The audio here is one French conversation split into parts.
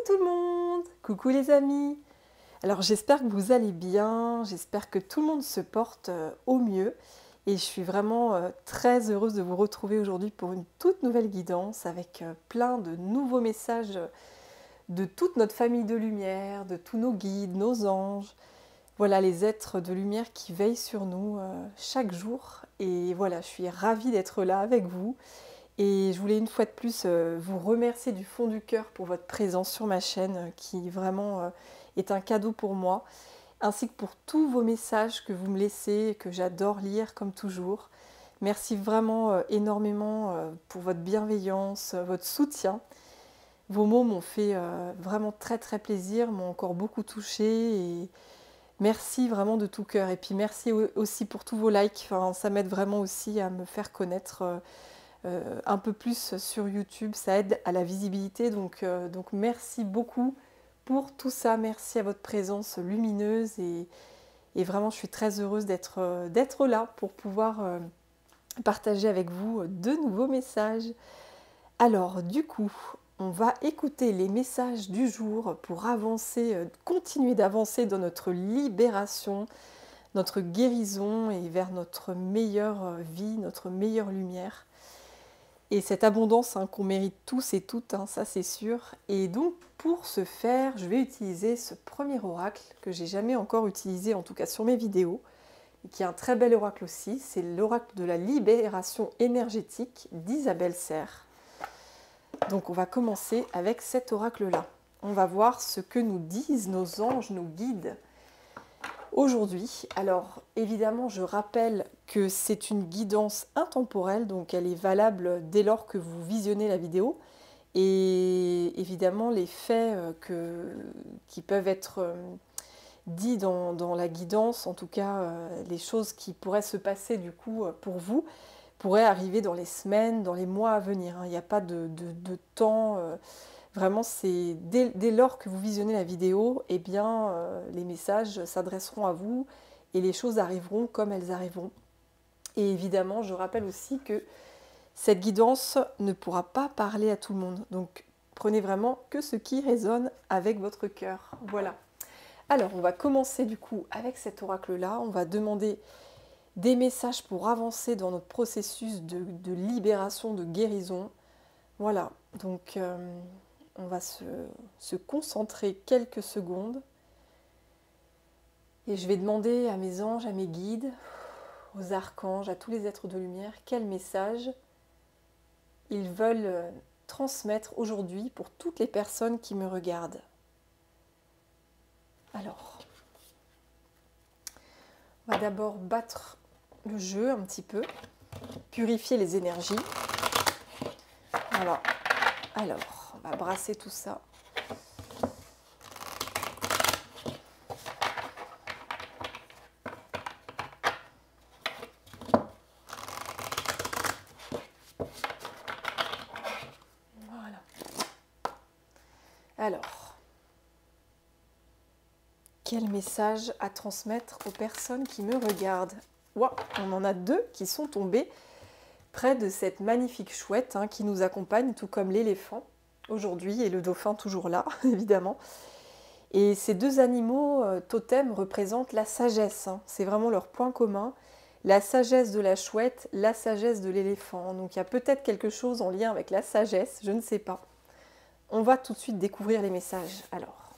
tout le monde! Coucou les amis! Alors j'espère que vous allez bien, j'espère que tout le monde se porte au mieux et je suis vraiment très heureuse de vous retrouver aujourd'hui pour une toute nouvelle guidance avec plein de nouveaux messages de toute notre famille de lumière, de tous nos guides, nos anges. Voilà les êtres de lumière qui veillent sur nous chaque jour et voilà, je suis ravie d'être là avec vous. Et je voulais une fois de plus vous remercier du fond du cœur pour votre présence sur ma chaîne qui vraiment est un cadeau pour moi, ainsi que pour tous vos messages que vous me laissez, que j'adore lire comme toujours. Merci vraiment énormément pour votre bienveillance, votre soutien. Vos mots m'ont fait vraiment très très plaisir, m'ont encore beaucoup touchée et merci vraiment de tout cœur. Et puis merci aussi pour tous vos likes, enfin, ça m'aide vraiment aussi à me faire connaître un peu plus sur YouTube, ça aide à la visibilité, donc merci beaucoup pour tout ça, merci à votre présence lumineuse et vraiment je suis très heureuse d'être là pour pouvoir partager avec vous de nouveaux messages. Alors du coup, on va écouter les messages du jour pour avancer, continuer d'avancer dans notre libération, notre guérison et vers notre meilleure vie, notre meilleure lumière. Et cette abondance qu'on mérite tous et toutes, ça c'est sûr. Et donc pour ce faire, je vais utiliser ce premier oracle que j'ai jamais encore utilisé, en tout cas sur mes vidéos, et qui est un très bel oracle aussi. C'est l'oracle de la libération énergétique d'Isabelle Serre. Donc on va commencer avec cet oracle-là. On va voir ce que nous disent nos anges, nos guides aujourd'hui. Alors évidemment, je rappelle que c'est une guidance intemporelle, donc elle est valable dès lors que vous visionnez la vidéo. Et évidemment, les faits qui peuvent être dits dans la guidance, en tout cas les choses qui pourraient se passer du coup pour vous, pourraient arriver dans les semaines, dans les mois à venir. Il n'y a pas de temps. Vraiment, c'est dès lors que vous visionnez la vidéo, eh bien, les messages s'adresseront à vous et les choses arriveront comme elles arriveront. Et évidemment, je rappelle aussi que cette guidance ne pourra pas parler à tout le monde. Donc, prenez vraiment que ce qui résonne avec votre cœur. Voilà. Alors, on va commencer du coup avec cet oracle-là. On va demander des messages pour avancer dans notre processus de libération, de guérison. Voilà. Donc, on va se concentrer quelques secondes. Et je vais demander à mes anges, à mes guides, aux archanges, à tous les êtres de lumière, quel message ils veulent transmettre aujourd'hui pour toutes les personnes qui me regardent. Alors, on va d'abord battre le jeu un petit peu, purifier les énergies. Voilà. Alors, on va brasser tout ça. Voilà. Alors, quel message à transmettre aux personnes qui me regardent? Wow, on en a deux qui sont tombés près de cette magnifique chouette qui nous accompagne, tout comme l'éléphant aujourd'hui et le dauphin toujours là, évidemment. Et ces deux animaux totems représentent la sagesse. C'est vraiment leur point commun. La sagesse de la chouette, la sagesse de l'éléphant. Donc il y a peut-être quelque chose en lien avec la sagesse, je ne sais pas. On va tout de suite découvrir les messages. Alors,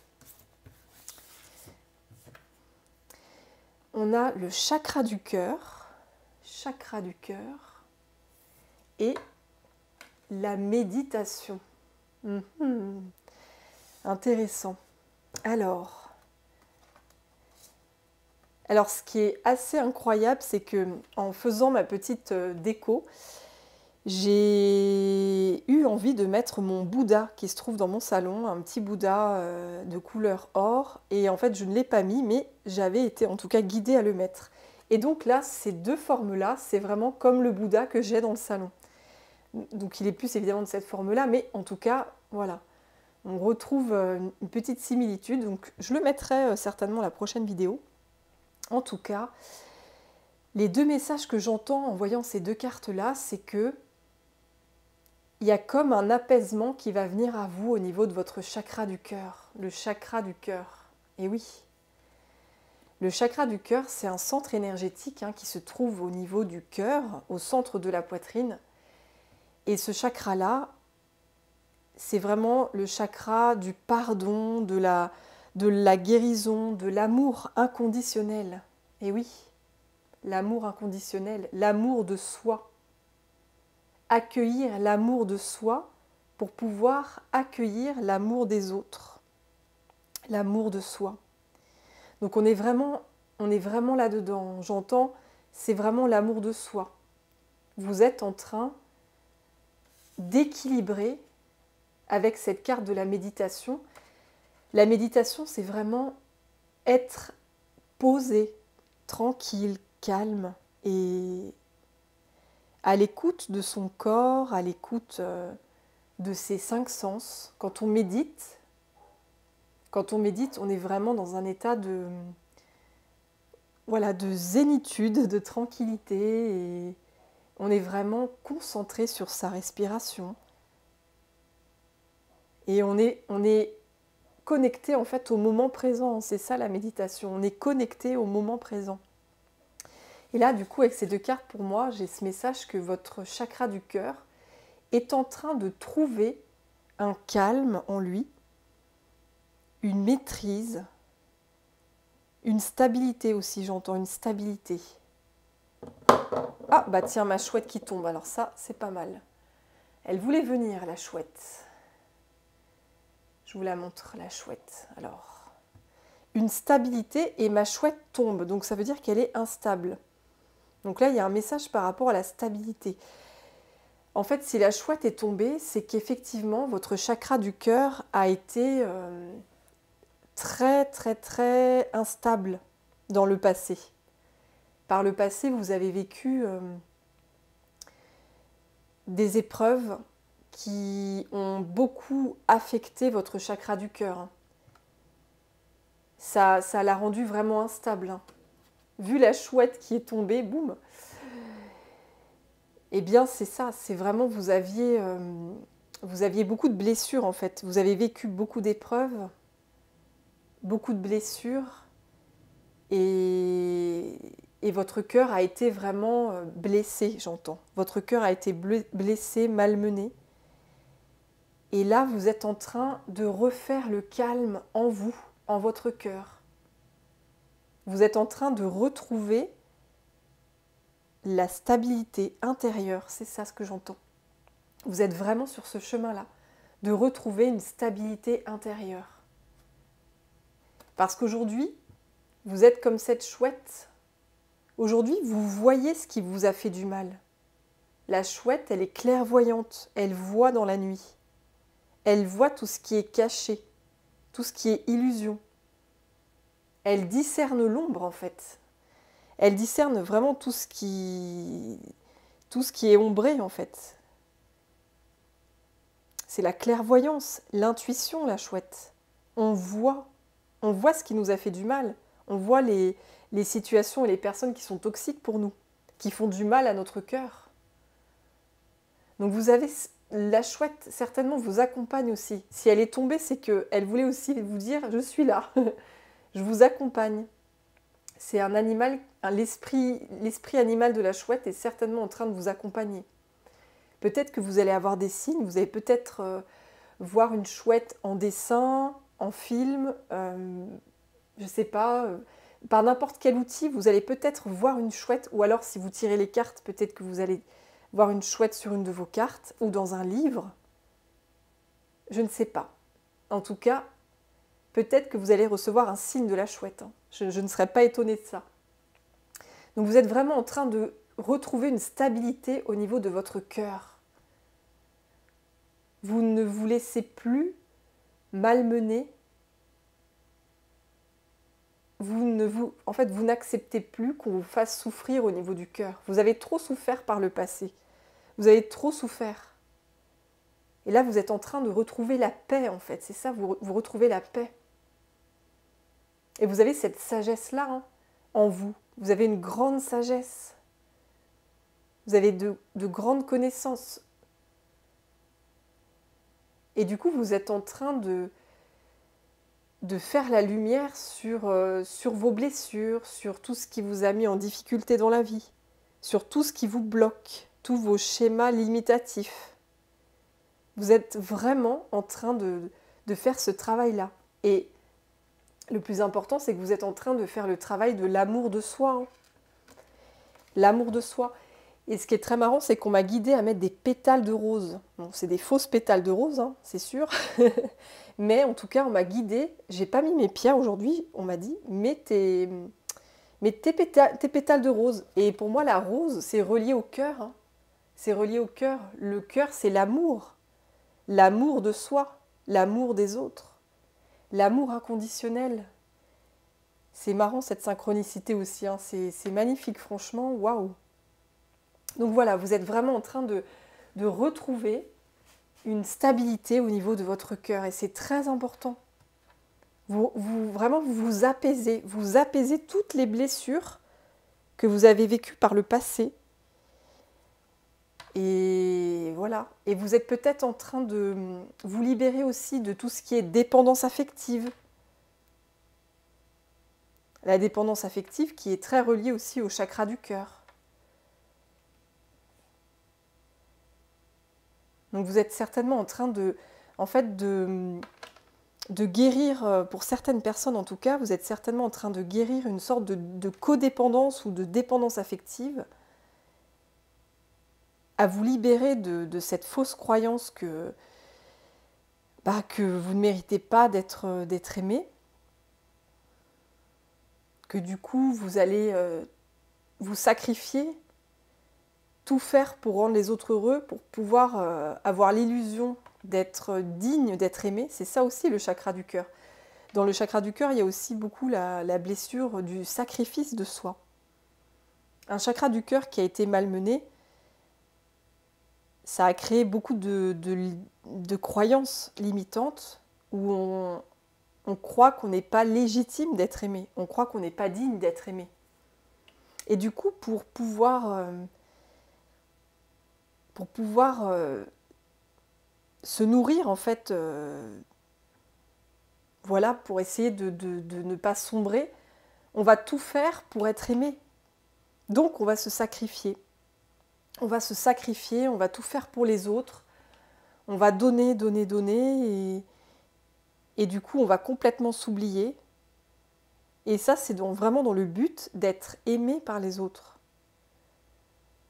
on a le chakra du cœur et la méditation. Intéressant. Alors, ce qui est assez incroyable, c'est que en faisant ma petite déco, j'ai eu envie de mettre mon Bouddha qui se trouve dans mon salon, un petit Bouddha de couleur or. Et en fait, je ne l'ai pas mis, mais j'avais été en tout cas guidée à le mettre. Et donc là, ces deux formes-là, c'est vraiment comme le Bouddha que j'ai dans le salon. Donc il est plus évidemment de cette forme-là, mais en tout cas, voilà. On retrouve une petite similitude, donc je le mettrai certainement la prochaine vidéo. En tout cas, les deux messages que j'entends en voyant ces deux cartes-là, c'est que il y a comme un apaisement qui va venir à vous au niveau de votre chakra du cœur, le chakra du cœur. Et oui, le chakra du cœur, c'est un centre énergétique qui se trouve au niveau du cœur, au centre de la poitrine. Et ce chakra-là, c'est vraiment le chakra du pardon, de la guérison, de l'amour inconditionnel. Et oui, l'amour inconditionnel, l'amour de soi. Accueillir l'amour de soi pour pouvoir accueillir l'amour des autres. L'amour de soi. Donc on est vraiment là-dedans. J'entends, c'est vraiment l'amour de soi. Vous êtes en train d'équilibrer avec cette carte de la méditation. La méditation, c'est vraiment être posé, tranquille, calme et à l'écoute de son corps, à l'écoute de ses 5 sens. Quand on médite, on est vraiment dans un état de zénitude, de tranquillité, et on est vraiment concentré sur sa respiration. Et on est connecté en fait au moment présent, c'est ça la méditation, on est connecté au moment présent. Et là, du coup, avec ces 2 cartes, pour moi, j'ai ce message que votre chakra du cœur est en train de trouver un calme en lui, une maîtrise, une stabilité aussi, j'entends une stabilité. Ah, bah tiens, ma chouette qui tombe, alors ça, c'est pas mal. Elle voulait venir, la chouette. Je vous la montre, la chouette. Alors, une stabilité et ma chouette tombe, donc ça veut dire qu'elle est instable. Donc là, il y a un message par rapport à la stabilité. En fait, si la chouette est tombée, c'est qu'effectivement, votre chakra du cœur a été très, très, très instable dans le passé. Par le passé, vous avez vécu des épreuves qui ont beaucoup affecté votre chakra du cœur. Ça l'a rendu vraiment instable. Vu la chouette qui est tombée, boum. Eh bien, c'est ça, c'est vraiment, vous aviez beaucoup de blessures en fait. Vous avez vécu beaucoup d'épreuves, beaucoup de blessures, et votre cœur a été vraiment blessé, j'entends. Votre cœur a été blessé, malmené. Et là, vous êtes en train de refaire le calme en vous, en votre cœur. Vous êtes en train de retrouver la stabilité intérieure, c'est ça ce que j'entends. Vous êtes vraiment sur ce chemin-là, de retrouver une stabilité intérieure. Parce qu'aujourd'hui, vous êtes comme cette chouette. Aujourd'hui, vous voyez ce qui vous a fait du mal. La chouette, elle est clairvoyante, elle voit dans la nuit. Elle voit tout ce qui est caché, tout ce qui est illusion. Elle discerne l'ombre en fait. Elle discerne vraiment tout ce qui est ombré en fait. C'est la clairvoyance, l'intuition, la chouette. On voit ce qui nous a fait du mal. On voit les situations et les personnes qui sont toxiques pour nous, qui font du mal à notre cœur. Donc vous avez, la chouette certainement vous accompagne aussi. Si elle est tombée, c'est qu'elle voulait aussi vous dire « je suis là, je vous accompagne ». C'est un animal, l'esprit animal de la chouette est certainement en train de vous accompagner. Peut-être que vous allez avoir des signes, vous allez peut-être voir une chouette en dessin, en film, je ne sais pas, par n'importe quel outil, vous allez peut-être voir une chouette, ou alors si vous tirez les cartes, peut-être que vous allez voir une chouette sur une de vos cartes, ou dans un livre, je ne sais pas. En tout cas, peut-être que vous allez recevoir un signe de la chouette. Je ne serais pas étonnée de ça. Donc vous êtes vraiment en train de retrouver une stabilité au niveau de votre cœur. Vous ne vous laissez plus malmener. En fait, vous n'acceptez plus qu'on vous fasse souffrir au niveau du cœur. Vous avez trop souffert par le passé. Vous avez trop souffert. Et là, vous êtes en train de retrouver la paix, en fait. C'est ça, vous retrouvez la paix. Et vous avez cette sagesse-là en vous. Vous avez une grande sagesse. Vous avez de grandes connaissances. Et du coup, vous êtes en train de faire la lumière sur vos blessures, sur tout ce qui vous a mis en difficulté dans la vie, sur tout ce qui vous bloque, tous vos schémas limitatifs. Vous êtes vraiment en train de faire ce travail-là. Et le plus important, c'est que vous êtes en train de faire le travail de l'amour de soi. Hein. L'amour de soi. Et ce qui est très marrant, c'est qu'on m'a guidée à mettre des pétales de rose. Bon, c'est des fausses pétales de rose, hein, c'est sûr. Mais en tout cas, on m'a guidée. J'ai pas mis mes pierres aujourd'hui. On m'a dit, mets tes pétales de rose. Et pour moi, la rose, c'est relié au cœur. Hein. C'est relié au cœur. Le cœur, c'est l'amour. L'amour de soi. L'amour des autres. L'amour inconditionnel. C'est marrant cette synchronicité aussi. Hein. C'est magnifique, franchement. Waouh! Donc voilà, vous êtes vraiment en train de retrouver une stabilité au niveau de votre cœur et c'est très important. Vraiment, vous apaisez toutes les blessures que vous avez vécues par le passé. Et voilà. Et vous êtes peut-être en train de vous libérer aussi de tout ce qui est dépendance affective. La dépendance affective qui est très reliée aussi au chakra du cœur. Donc vous êtes certainement en train de guérir, pour certaines personnes en tout cas, vous êtes certainement en train de guérir une sorte de codépendance ou de dépendance affective, à vous libérer de cette fausse croyance que vous ne méritez pas d'être aimé, que du coup vous allez vous sacrifier, tout faire pour rendre les autres heureux, pour pouvoir avoir l'illusion d'être digne d'être aimé. C'est ça aussi le chakra du cœur. Dans le chakra du cœur, il y a aussi beaucoup la blessure du sacrifice de soi. Un chakra du cœur qui a été malmené, ça a créé beaucoup de croyances limitantes où on croit qu'on n'est pas légitime d'être aimé, on croit qu'on n'est pas digne d'être aimé. Et du coup, pour pouvoir se nourrir en fait, voilà, pour essayer de ne pas sombrer, on va tout faire pour être aimé. Donc on va se sacrifier. On va se sacrifier, on va tout faire pour les autres. On va donner, donner, donner. Et du coup, on va complètement s'oublier. Et ça, c'est vraiment dans le but d'être aimé par les autres.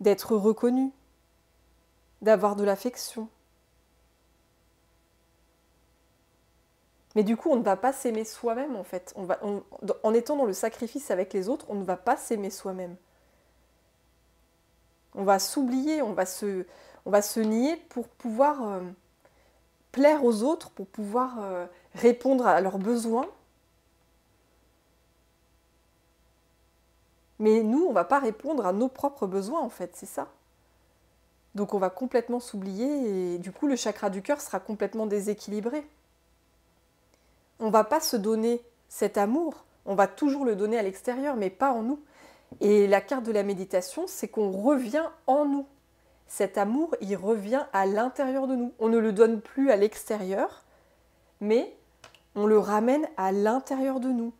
D'être reconnu. D'avoir de l'affection. Mais du coup, on ne va pas s'aimer soi-même, en fait. En étant dans le sacrifice avec les autres, on ne va pas s'aimer soi-même. On va s'oublier, on va se nier pour pouvoir plaire aux autres, pour pouvoir répondre à leurs besoins. Mais nous, on ne va pas répondre à nos propres besoins, en fait, c'est ça. Donc on va complètement s'oublier et du coup, le chakra du cœur sera complètement déséquilibré. On ne va pas se donner cet amour, on va toujours le donner à l'extérieur, mais pas en nous. Et la carte de la méditation, c'est qu'on revient en nous. Cet amour, il revient à l'intérieur de nous. On ne le donne plus à l'extérieur, mais on le ramène à l'intérieur de nous.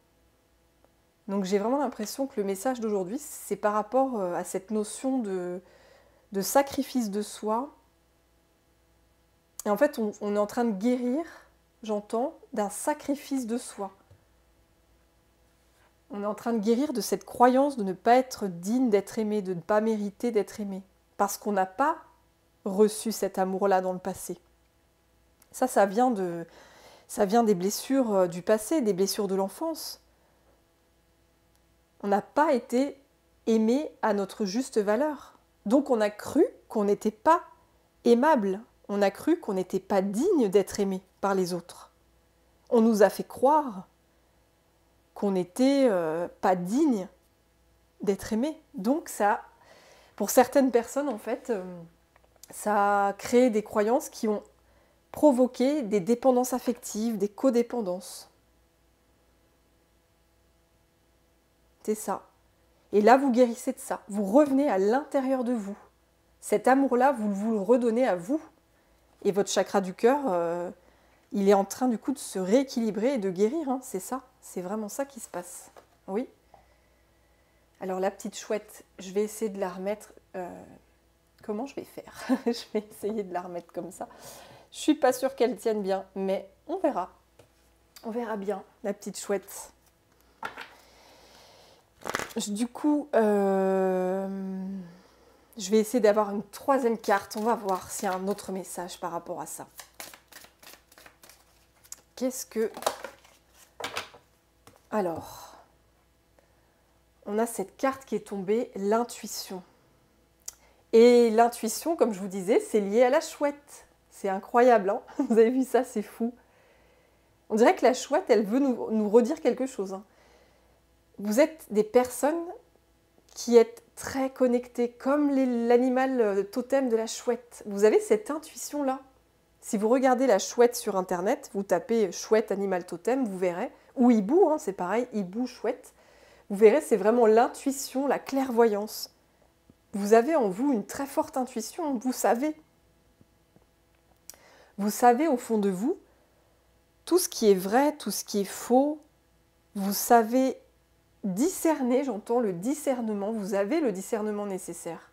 Donc j'ai vraiment l'impression que le message d'aujourd'hui, c'est par rapport à cette notion de sacrifice de soi. Et en fait, on est en train de guérir, j'entends, d'un sacrifice de soi. On est en train de guérir de cette croyance de ne pas être digne d'être aimé, de ne pas mériter d'être aimé, parce qu'on n'a pas reçu cet amour-là dans le passé. Ça vient des blessures du passé, des blessures de l'enfance. On n'a pas été aimé à notre juste valeur. Donc on a cru qu'on n'était pas aimable. On a cru qu'on n'était pas digne d'être aimé par les autres. On nous a fait croire qu'on n'était pas digne d'être aimé. Donc ça, pour certaines personnes en fait, ça a créé des croyances qui ont provoqué des dépendances affectives, des codépendances. C'est ça. Et là, vous guérissez de ça. Vous revenez à l'intérieur de vous. Cet amour-là, vous le redonnez à vous. Et votre chakra du cœur, il est en train du coup de se rééquilibrer et de guérir, hein, c'est ça, c'est vraiment ça qui se passe. Oui. Alors la petite chouette, je vais essayer de la remettre. Comment je vais faire? Je vais essayer de la remettre comme ça. Je suis pas sûre qu'elle tienne bien, mais on verra. On verra bien, la petite chouette. Du coup, je vais essayer d'avoir une troisième carte. On va voir s'il y a un autre message par rapport à ça. Qu'est-ce que... Alors, on a cette carte qui est tombée, l'intuition. Et l'intuition, comme je vous disais, c'est lié à la chouette. C'est incroyable, hein? Vous avez vu ça, c'est fou. On dirait que la chouette, elle veut nous redire quelque chose, hein. Vous êtes des personnes qui êtes très connectées, comme l'animal totem de la chouette. Vous avez cette intuition-là. Si vous regardez la chouette sur Internet, vous tapez « chouette animal totem », vous verrez, ou hibou, hein, c'est pareil, hibou, chouette. Vous verrez, c'est vraiment l'intuition, la clairvoyance. Vous avez en vous une très forte intuition, vous savez. Vous savez au fond de vous tout ce qui est vrai, tout ce qui est faux. Vous savez discerner, j'entends le discernement, vous avez le discernement nécessaire.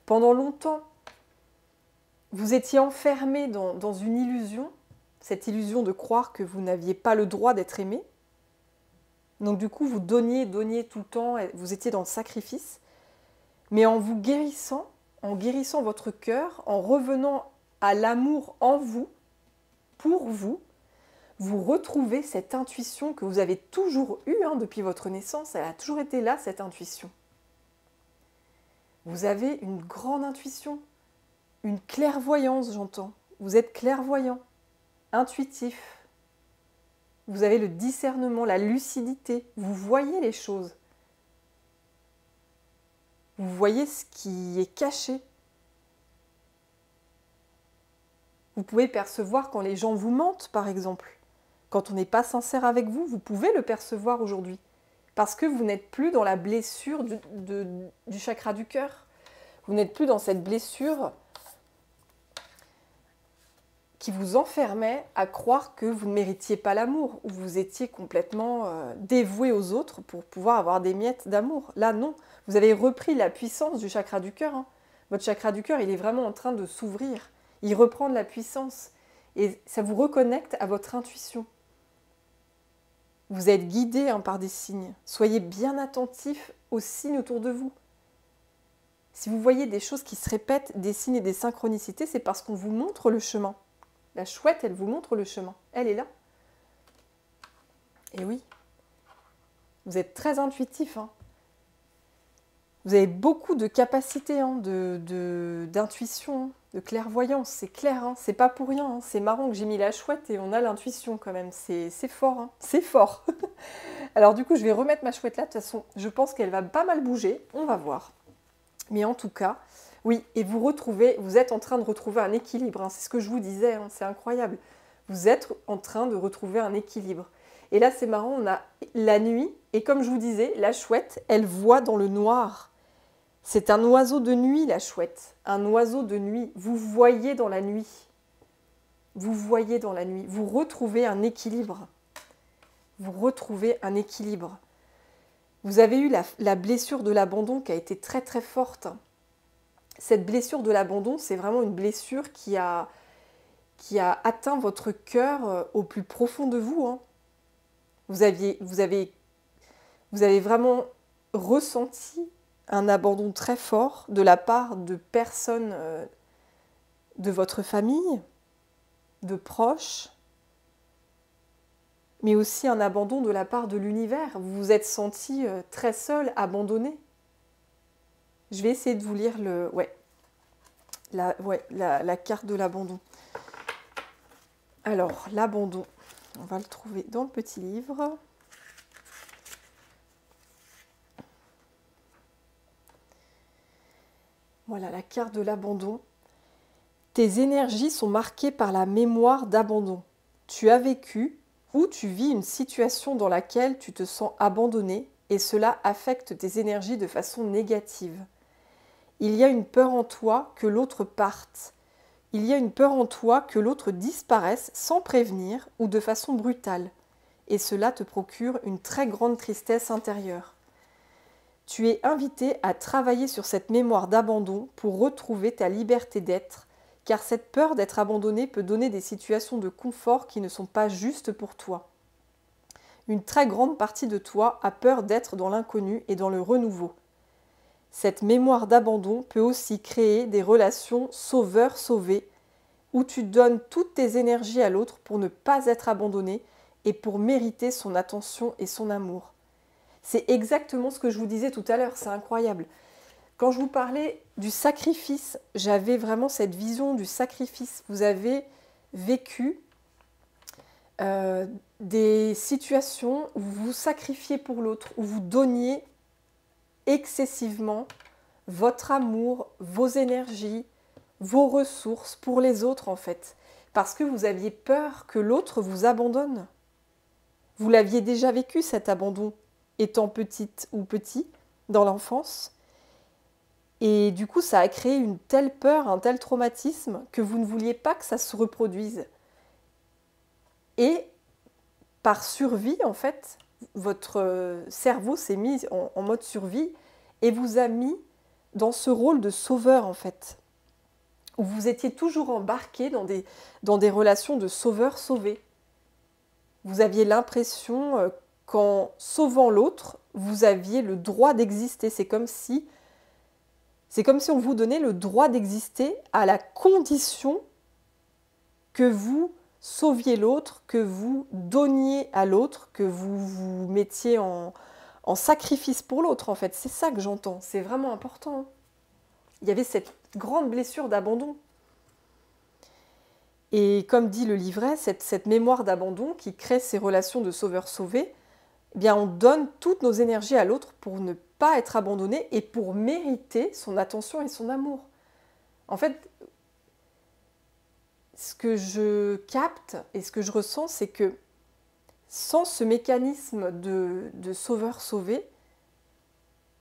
Pendant longtemps, vous étiez enfermé dans une illusion, cette illusion de croire que vous n'aviez pas le droit d'être aimé. Donc du coup, vous donniez tout le temps, vous étiez dans le sacrifice. Mais en vous guérissant, en guérissant votre cœur, en revenant à l'amour en vous, pour vous, vous retrouvez cette intuition que vous avez toujours eue, hein, depuis votre naissance. Elle a toujours été là, cette intuition. Vous avez une grande intuition, une clairvoyance, j'entends. Vous êtes clairvoyant, intuitif. Vous avez le discernement, la lucidité. Vous voyez les choses. Vous voyez ce qui est caché. Vous pouvez percevoir quand les gens vous mentent, par exemple. Quand on n'est pas sincère avec vous, vous pouvez le percevoir aujourd'hui. Parce que vous n'êtes plus dans la blessure du chakra du cœur. Vous n'êtes plus dans cette blessure qui vous enfermait à croire que vous ne méritiez pas l'amour, ou vous étiez complètement dévoué aux autres pour pouvoir avoir des miettes d'amour. Là, non. Vous avez repris la puissance du chakra du cœur, hein. Votre chakra du cœur, il est vraiment en train de s'ouvrir. Il reprend de la puissance. Et ça vous reconnecte à votre intuition. Vous êtes guidé, hein, par des signes. Soyez bien attentifs aux signes autour de vous. Si vous voyez des choses qui se répètent, des signes et des synchronicités, c'est parce qu'on vous montre le chemin. La chouette, elle vous montre le chemin. Elle est là. Et oui, vous êtes très intuitif, hein. Vous avez beaucoup de capacités, hein, d'intuition, de clairvoyance. C'est clair, hein. C'est pas pour rien, hein. C'est marrant que j'ai mis la chouette et on a l'intuition quand même. C'est fort, hein. C'est fort. Alors du coup, je vais remettre ma chouette là. De toute façon, je pense qu'elle va pas mal bouger. On va voir. Mais en tout cas, oui, et vous êtes en train de retrouver un équilibre, hein. C'est ce que je vous disais, hein. C'est incroyable. Vous êtes en train de retrouver un équilibre. Et là, c'est marrant, on a la nuit, et comme je vous disais, la chouette, elle voit dans le noir. C'est un oiseau de nuit, la chouette. Un oiseau de nuit. Vous voyez dans la nuit. Vous voyez dans la nuit. Vous retrouvez un équilibre. Vous retrouvez un équilibre. Vous avez eu la blessure de l'abandon qui a été très très forte. Cette blessure de l'abandon, c'est vraiment une blessure qui a atteint votre cœur au plus profond de vous, hein. Vous avez vraiment ressenti un abandon très fort de la part de personnes de votre famille, de proches, mais aussi un abandon de la part de l'univers. Vous vous êtes senti très seul, abandonné. Je vais essayer de vous lire la carte de l'abandon. Alors, l'abandon, on va le trouver dans le petit livre. Voilà, la carte de l'abandon. Tes énergies sont marquées par la mémoire d'abandon. Tu as vécu ou tu vis une situation dans laquelle tu te sens abandonné et cela affecte tes énergies de façon négative. Il y a une peur en toi que l'autre parte. il y a une peur en toi que l'autre disparaisse sans prévenir ou de façon brutale, et cela te procure une très grande tristesse intérieure. Tu es invité à travailler sur cette mémoire d'abandon pour retrouver ta liberté d'être, car cette peur d'être abandonné peut donner des situations de confort qui ne sont pas justes pour toi. Une très grande partie de toi a peur d'être dans l'inconnu et dans le renouveau. Cette mémoire d'abandon peut aussi créer des relations sauveur-sauvé, où tu donnes toutes tes énergies à l'autre pour ne pas être abandonné et pour mériter son attention et son amour. C'est exactement ce que je vous disais tout à l'heure, c'est incroyable. Quand je vous parlais du sacrifice, j'avais vraiment cette vision du sacrifice. Vous avez vécu des situations où vous vous sacrifiez pour l'autre, où vous donniez excessivement votre amour, vos énergies, vos ressources pour les autres en fait, parce que vous aviez peur que l'autre vous abandonne. Vous l'aviez déjà vécu cet abandon, étant petite ou petit, dans l'enfance. Et du coup, ça a créé une telle peur, un tel traumatisme, que vous ne vouliez pas que ça se reproduise. Et par survie, en fait, votre cerveau s'est mis en mode survie et vous a mis dans ce rôle de sauveur, en fait, où vous étiez toujours embarqué dans des relations de sauveur-sauvé. Vous aviez l'impression qu'en sauvant l'autre, vous aviez le droit d'exister. C'est comme si on vous donnait le droit d'exister à la condition que vous sauviez l'autre, que vous donniez à l'autre, que vous vous mettiez en sacrifice pour l'autre, en fait. C'est ça que j'entends. C'est vraiment important. Il y avait cette grande blessure d'abandon. Et comme dit le livret, cette mémoire d'abandon qui crée ces relations de sauveur-sauvé, eh bien on donne toutes nos énergies à l'autre pour ne pas être abandonné et pour mériter son attention et son amour. En fait, ce que je capte et ce que je ressens, c'est que sans ce mécanisme de sauveur-sauvé,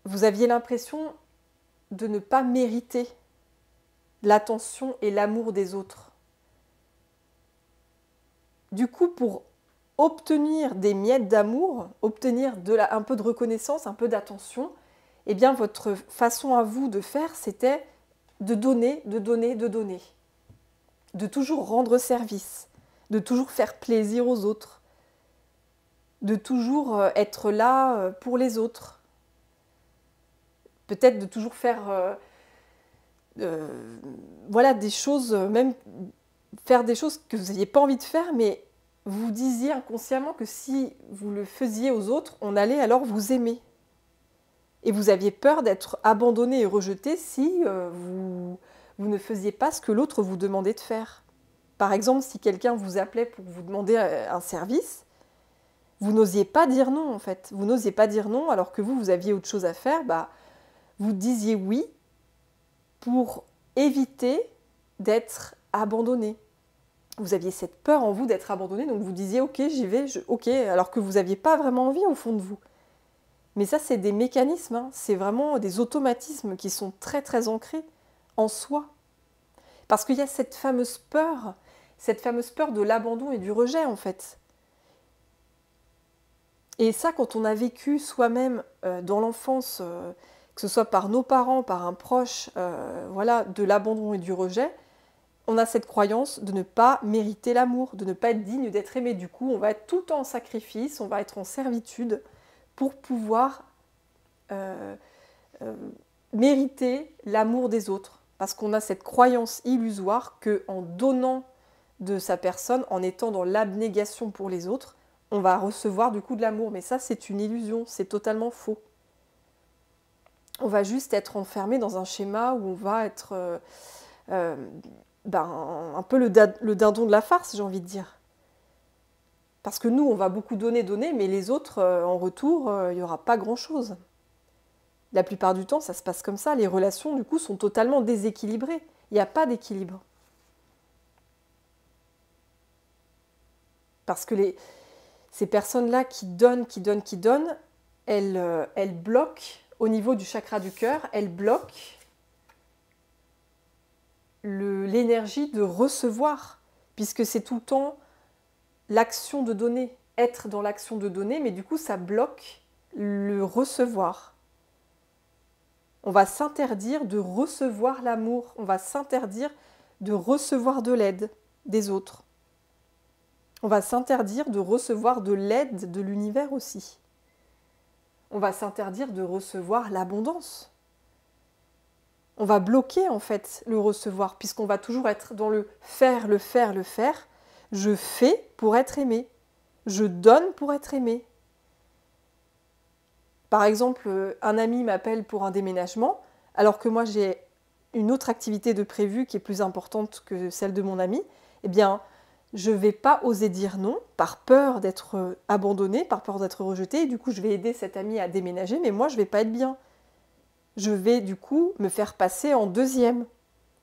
vous aviez l'impression de ne pas mériter l'attention et l'amour des autres. Du coup, pour obtenir des miettes d'amour, obtenir un peu de reconnaissance, un peu d'attention, eh bien votre façon à vous de faire, c'était de donner, de donner, de donner. De toujours rendre service, de toujours faire plaisir aux autres, de toujours être là pour les autres. Peut-être de toujours faire voilà, des choses, même faire des choses que vous n'aviez pas envie de faire, mais vous disiez inconsciemment que si vous le faisiez aux autres, on allait alors vous aimer. Et vous aviez peur d'être abandonné et rejeté si vous ne faisiez pas ce que l'autre vous demandait de faire. Par exemple, si quelqu'un vous appelait pour vous demander un service, vous n'osiez pas dire non en fait. Vous n'osiez pas dire non alors que vous aviez autre chose à faire. Bah, vous disiez oui pour éviter d'être abandonné. Vous aviez cette peur en vous d'être abandonné, donc vous disiez ok, j'y vais, ok, alors que vous n'aviez pas vraiment envie au fond de vous. Mais ça, c'est des mécanismes, hein, c'est vraiment des automatismes qui sont très très ancrés en soi. Parce qu'il y a cette fameuse peur de l'abandon et du rejet en fait. Et ça, quand on a vécu soi-même dans l'enfance, que ce soit par nos parents, par un proche, voilà, de l'abandon et du rejet, on a cette croyance de ne pas mériter l'amour, de ne pas être digne d'être aimé. Du coup, on va être tout le temps en sacrifice, on va être en servitude pour pouvoir mériter l'amour des autres. Parce qu'on a cette croyance illusoire qu'en donnant de sa personne, en étant dans l'abnégation pour les autres, on va recevoir du coup de l'amour. Mais ça, c'est une illusion, c'est totalement faux. On va juste être enfermé dans un schéma où on va être un peu le dindon de la farce, j'ai envie de dire. Parce que nous, on va beaucoup donner, mais les autres, en retour, il n'y aura pas grand-chose. La plupart du temps, ça se passe comme ça. Les relations, du coup, sont totalement déséquilibrées. Il n'y a pas d'équilibre. Parce que ces personnes-là qui donnent, elles bloquent au niveau du chakra du cœur, elles bloquent l'énergie de recevoir, puisque c'est tout le temps l'action de donner, être dans l'action de donner, mais du coup ça bloque le recevoir. On va s'interdire de recevoir l'amour, on va s'interdire de recevoir de l'aide des autres. On va s'interdire de recevoir de l'aide de l'univers aussi. On va s'interdire de recevoir l'abondance. On va bloquer en fait le recevoir, puisqu'on va toujours être dans le faire, le faire, le faire. Je fais pour être aimé. Je donne pour être aimé. Par exemple, un ami m'appelle pour un déménagement, alors que moi j'ai une autre activité de prévue qui est plus importante que celle de mon ami. Eh bien, je ne vais pas oser dire non, par peur d'être abandonnée, par peur d'être rejetée. Et du coup, je vais aider cet ami à déménager, mais moi, je ne vais pas être bien. Je vais du coup me faire passer en deuxième,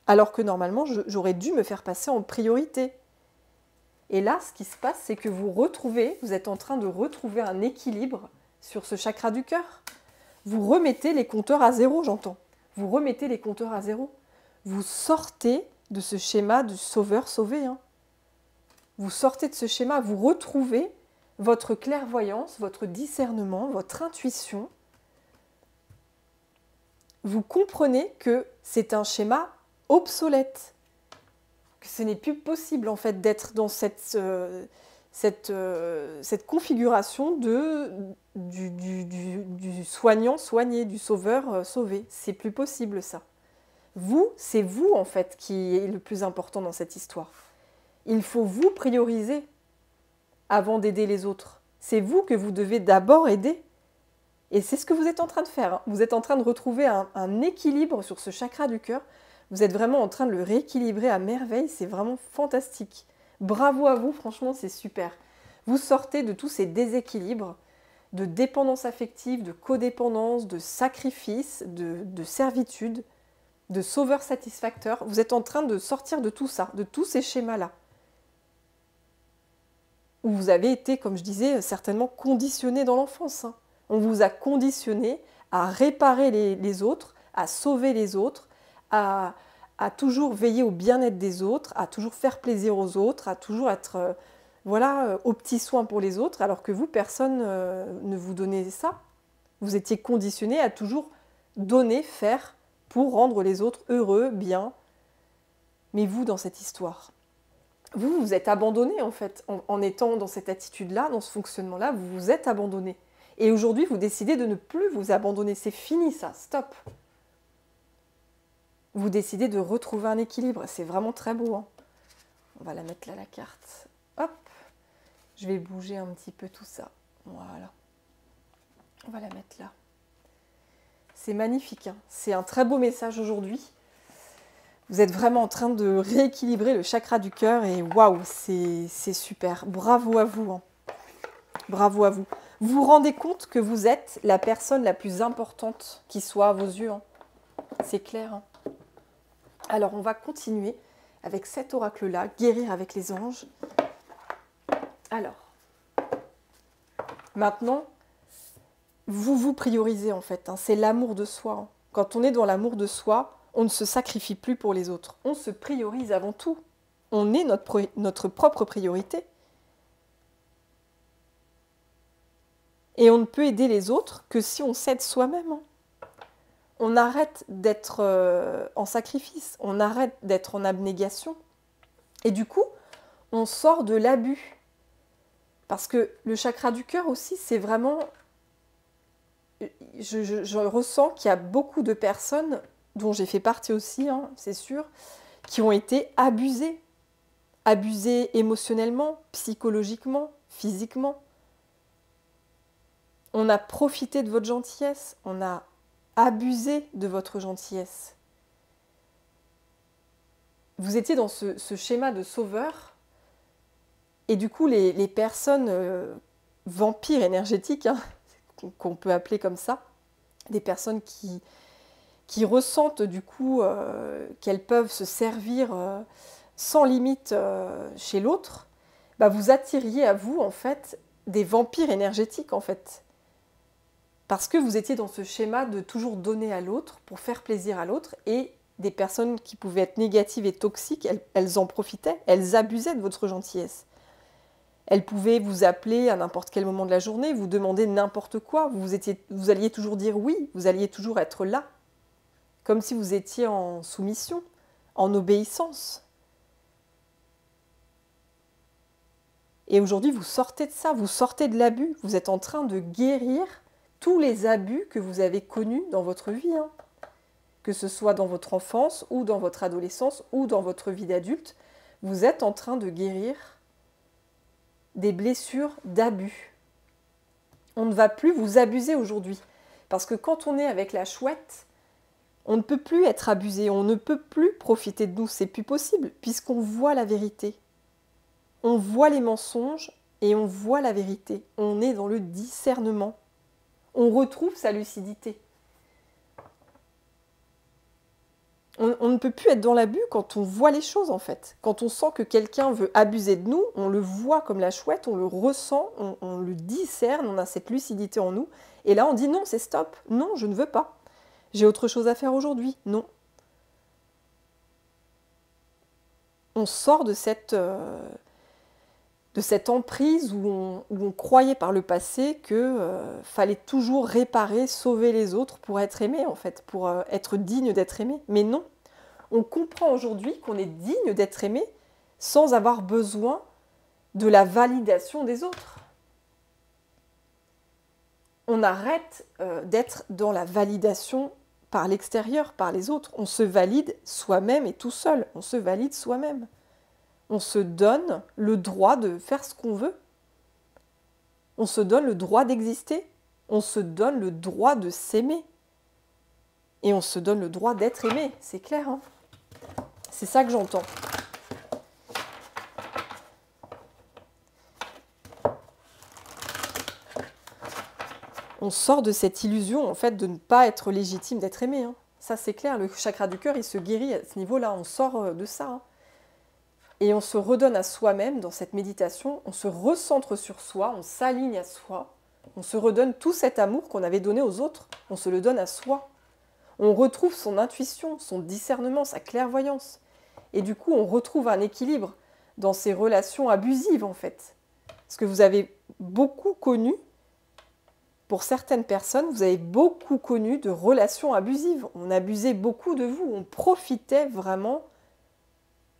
alors que normalement, j'aurais dû me faire passer en priorité. Et là, ce qui se passe, c'est que vous êtes en train de retrouver un équilibre sur ce chakra du cœur. Vous remettez les compteurs à zéro, j'entends. Vous remettez les compteurs à zéro. Vous sortez de ce schéma du sauveur-sauvé. Vous sortez de ce schéma, vous retrouvez votre clairvoyance, votre discernement, votre intuition. Vous comprenez que c'est un schéma obsolète, que ce n'est plus possible en fait d'être dans cette configuration du soignant soigné, du sauveur sauvé. C'est plus possible ça. C'est vous en fait qui est le plus important dans cette histoire. Il faut vous prioriser avant d'aider les autres. C'est vous que vous devez d'abord aider. Et c'est ce que vous êtes en train de faire. Vous êtes en train de retrouver un équilibre sur ce chakra du cœur. Vous êtes vraiment en train de le rééquilibrer à merveille. C'est vraiment fantastique. Bravo à vous, franchement, c'est super. Vous sortez de tous ces déséquilibres, de dépendance affective, de codépendance, de sacrifice, de servitude, de sauveur satisfacteur. Vous êtes en train de sortir de tout ça, de tous ces schémas-là. Où vous avez été, comme je disais, certainement conditionné dans l'enfance. On vous a conditionné à réparer les autres, à sauver les autres, à toujours veiller au bien-être des autres, à toujours faire plaisir aux autres, à toujours être aux petits soins pour les autres, alors que vous, personne ne vous donnait ça. Vous étiez conditionné à toujours donner, faire, pour rendre les autres heureux, bien. Mais vous, dans cette histoire, vous vous êtes abandonné en fait, en étant dans cette attitude-là, dans ce fonctionnement-là, vous vous êtes abandonné. Et aujourd'hui, vous décidez de ne plus vous abandonner. C'est fini ça, stop. Vous décidez de retrouver un équilibre. C'est vraiment très beau. On va la mettre là, la carte. Hop. Je vais bouger un petit peu tout ça. Voilà. On va la mettre là. C'est magnifique. C'est un très beau message aujourd'hui. Vous êtes vraiment en train de rééquilibrer le chakra du cœur et waouh, c'est super. Bravo à vous. Bravo à vous. Vous vous rendez compte que vous êtes la personne la plus importante qui soit à vos yeux. C'est clair. Alors, on va continuer avec cet oracle-là, guérir avec les anges. Alors, maintenant, vous vous priorisez en fait. C'est l'amour de soi. Quand on est dans l'amour de soi, on ne se sacrifie plus pour les autres. On se priorise avant tout. On est notre propre priorité. Et on ne peut aider les autres que si on s'aide soi-même. On arrête d'être en sacrifice, on arrête d'être en abnégation. Et du coup, on sort de l'abus. Parce que le chakra du cœur aussi, c'est vraiment... Je ressens qu'il y a beaucoup de personnes, dont j'ai fait partie aussi, c'est sûr, qui ont été abusées. Abusées émotionnellement, psychologiquement, physiquement. On a profité de votre gentillesse, on a abusé de votre gentillesse. Vous étiez dans ce schéma de sauveur, et du coup les personnes vampires énergétiques, qu'on peut appeler comme ça, des personnes qui ressentent du coup qu'elles peuvent se servir sans limite chez l'autre, vous attiriez à vous en fait des vampires énergétiques en fait. Parce que vous étiez dans ce schéma de toujours donner à l'autre pour faire plaisir à l'autre et des personnes qui pouvaient être négatives et toxiques, elles en profitaient, elles abusaient de votre gentillesse. Elles pouvaient vous appeler à n'importe quel moment de la journée, vous demander n'importe quoi, vous alliez toujours dire oui, vous alliez toujours être là, comme si vous étiez en soumission, en obéissance. Et aujourd'hui, vous sortez de ça, vous sortez de l'abus, vous êtes en train de guérir tous les abus que vous avez connus dans votre vie, hein. Que ce soit dans votre enfance ou dans votre adolescence ou dans votre vie d'adulte, vous êtes en train de guérir des blessures d'abus. On ne va plus vous abuser aujourd'hui. Parce que quand on est avec la chouette, on ne peut plus être abusé, on ne peut plus profiter de nous, c'est plus possible, puisqu'on voit la vérité. On voit les mensonges et on voit la vérité. On est dans le discernement. On retrouve sa lucidité. On ne peut plus être dans l'abus quand on voit les choses, en fait. Quand on sent que quelqu'un veut abuser de nous, on le voit comme la chouette, on le ressent, on le discerne, on a cette lucidité en nous. Et là, on dit non, c'est stop. Non, je ne veux pas. J'ai autre chose à faire aujourd'hui. Non. On sort de cette emprise où on croyait par le passé que fallait toujours réparer, sauver les autres pour être aimé, en fait, pour être digne d'être aimé. Mais non, on comprend aujourd'hui qu'on est digne d'être aimé sans avoir besoin de la validation des autres. On arrête d'être dans la validation par l'extérieur, par les autres. On se valide soi-même et tout seul. On se valide soi-même. On se donne le droit de faire ce qu'on veut. On se donne le droit d'exister. On se donne le droit de s'aimer. Et on se donne le droit d'être aimé. C'est clair, hein? C'est ça que j'entends. On sort de cette illusion, en fait, de ne pas être légitime d'être aimé, hein. Ça, c'est clair. Le chakra du cœur, il se guérit à ce niveau-là. On sort de ça, hein. Et on se redonne à soi-même dans cette méditation, on se recentre sur soi, on s'aligne à soi, on se redonne tout cet amour qu'on avait donné aux autres, on se le donne à soi. On retrouve son intuition, son discernement, sa clairvoyance. Et du coup, on retrouve un équilibre dans ces relations abusives, en fait. Parce que vous avez beaucoup connu, pour certaines personnes, vous avez beaucoup connu de relations abusives. On abusait beaucoup de vous, on profitait vraiment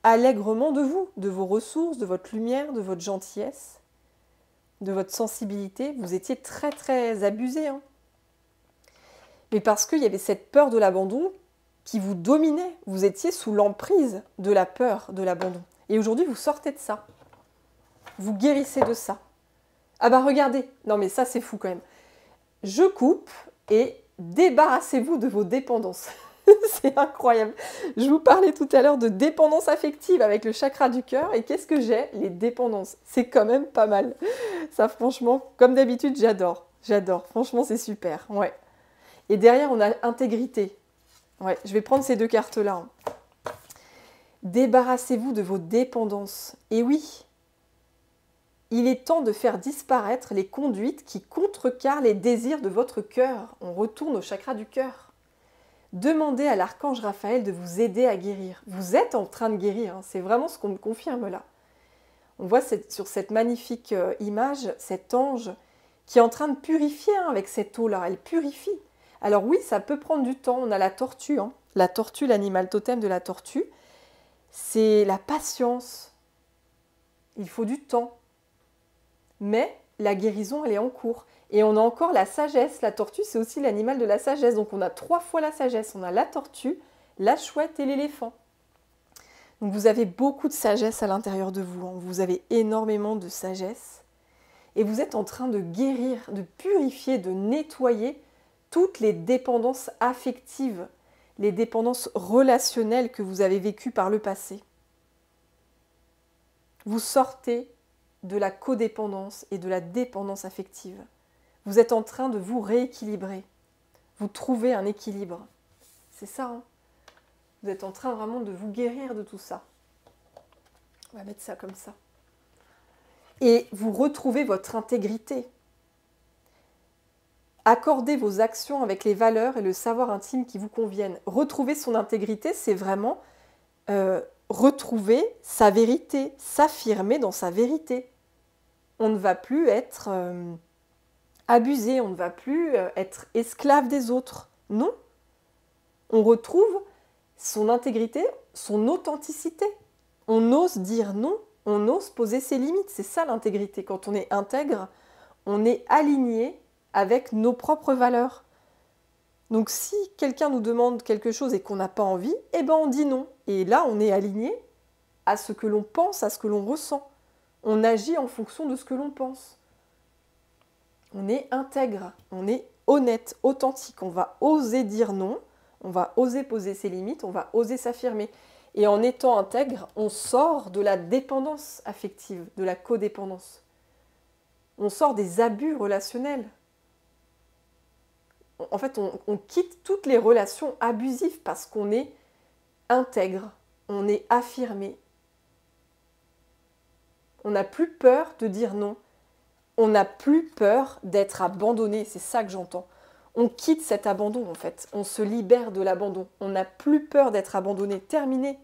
allègrement de vous, de vos ressources, de votre lumière, de votre gentillesse, de votre sensibilité. Vous étiez très très abusé, hein. Mais parce qu'il y avait cette peur de l'abandon qui vous dominait. Vous étiez sous l'emprise de la peur de l'abandon. Et aujourd'hui, vous sortez de ça. Vous guérissez de ça. Ah bah regardez, non mais ça c'est fou quand même. Je coupe et débarrassez-vous de vos dépendances. C'est incroyable. Je vous parlais tout à l'heure de dépendance affective avec le chakra du cœur. Et qu'est-ce que j'ai? Les dépendances. C'est quand même pas mal. Ça, franchement, comme d'habitude, j'adore. J'adore. Franchement, c'est super. Ouais. Et derrière, on a intégrité. Ouais, je vais prendre ces deux cartes-là, hein. Débarrassez-vous de vos dépendances. Et oui, il est temps de faire disparaître les conduites qui contrecarrent les désirs de votre cœur. On retourne au chakra du cœur. Demandez à l'archange Raphaël de vous aider à guérir. Vous êtes en train de guérir, hein. C'est vraiment ce qu'on me confirme là. On voit sur cette magnifique image, cet ange qui est en train de purifier, hein, avec cette eau-là. Elle purifie. Alors oui, ça peut prendre du temps. On a la tortue, hein. La tortue, l'animal totem de la tortue, c'est la patience. Il faut du temps. Mais la guérison, elle est en cours. Et on a encore la sagesse. La tortue, c'est aussi l'animal de la sagesse. Donc on a 3 fois la sagesse. On a la tortue, la chouette et l'éléphant. Donc vous avez beaucoup de sagesse à l'intérieur de vous, hein. Vous avez énormément de sagesse. Et vous êtes en train de guérir, de purifier, de nettoyer toutes les dépendances affectives, les dépendances relationnelles que vous avez vécues par le passé. Vous sortez de la codépendance et de la dépendance affective. Vous êtes en train de vous rééquilibrer. Vous trouvez un équilibre. C'est ça, hein. Vous êtes en train vraiment de vous guérir de tout ça. On va mettre ça comme ça. Et vous retrouvez votre intégrité. Accordez vos actions avec les valeurs et le savoir intime qui vous conviennent. Retrouver son intégrité, c'est vraiment retrouver sa vérité, s'affirmer dans sa vérité. On ne va plus être abusé, on ne va plus être esclave des autres. Non. On retrouve son intégrité, son authenticité. On ose dire non, on ose poser ses limites. C'est ça l'intégrité. Quand on est intègre, on est aligné avec nos propres valeurs. Donc si quelqu'un nous demande quelque chose et qu'on n'a pas envie, eh ben on dit non. Et là, on est aligné à ce que l'on pense, à ce que l'on ressent. On agit en fonction de ce que l'on pense. On est intègre, on est honnête, authentique. On va oser dire non, on va oser poser ses limites, on va oser s'affirmer. Et en étant intègre, on sort de la dépendance affective, de la codépendance. On sort des abus relationnels. En fait, on quitte toutes les relations abusives parce qu'on est intègre, on est affirmé. On n'a plus peur de dire non. On n'a plus peur d'être abandonné, c'est ça que j'entends. On quitte cet abandon en fait, on se libère de l'abandon. On n'a plus peur d'être abandonné, terminé.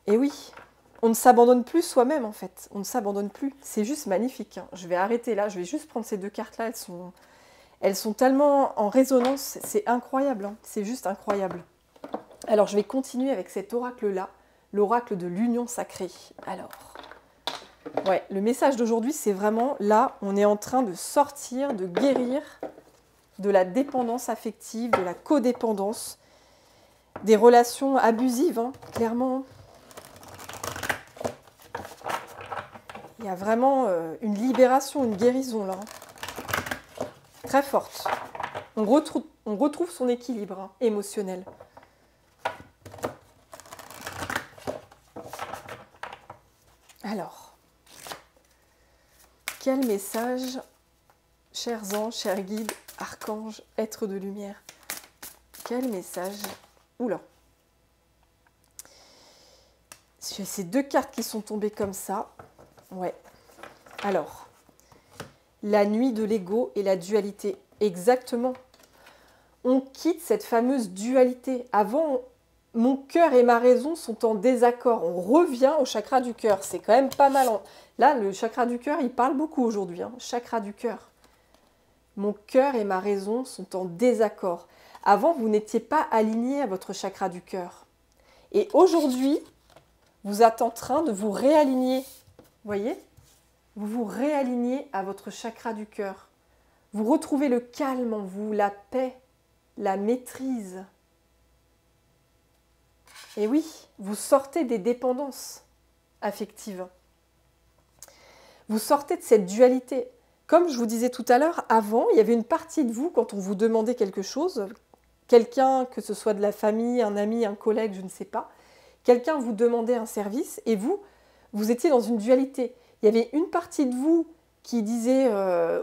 Et oui, on ne s'abandonne plus soi-même en fait, on ne s'abandonne plus. C'est juste magnifique, hein. Je vais arrêter là, je vais juste prendre ces deux cartes-là, elles sont tellement en résonance, c'est incroyable, hein. C'est juste incroyable. Alors je vais continuer avec cet oracle-là, l'oracle de l'union sacrée. Alors, ouais, le message d'aujourd'hui, c'est vraiment, là, on est en train de sortir, de guérir de la dépendance affective, de la codépendance, des relations abusives, hein, clairement. Il y a vraiment une libération, une guérison, là. Très forte. On retrouve son équilibre hein, émotionnel. Alors, quel message, chers anges, chers guides, archanges, êtres de lumière, quel message, oula, j'ai ces deux cartes qui sont tombées comme ça, ouais, alors, la nuit de l'ego et la dualité, exactement, on quitte cette fameuse dualité, avant, mon cœur et ma raison sont en désaccord. On revient au chakra du cœur. C'est quand même pas mal. Là, le chakra du cœur, il parle beaucoup aujourd'hui. Hein. Chakra du cœur. Mon cœur et ma raison sont en désaccord. Avant, vous n'étiez pas aligné à votre chakra du cœur. Et aujourd'hui, vous êtes en train de vous réaligner. Vous voyez ? Vous vous réalignez à votre chakra du cœur. Vous retrouvez le calme en vous, la paix, la maîtrise. Et oui, vous sortez des dépendances affectives. Vous sortez de cette dualité. Comme je vous disais tout à l'heure, avant, il y avait une partie de vous, quand on vous demandait quelque chose, quelqu'un, que ce soit de la famille, un ami, un collègue, je ne sais pas, quelqu'un vous demandait un service et vous étiez dans une dualité. Il y avait une partie de vous qui disait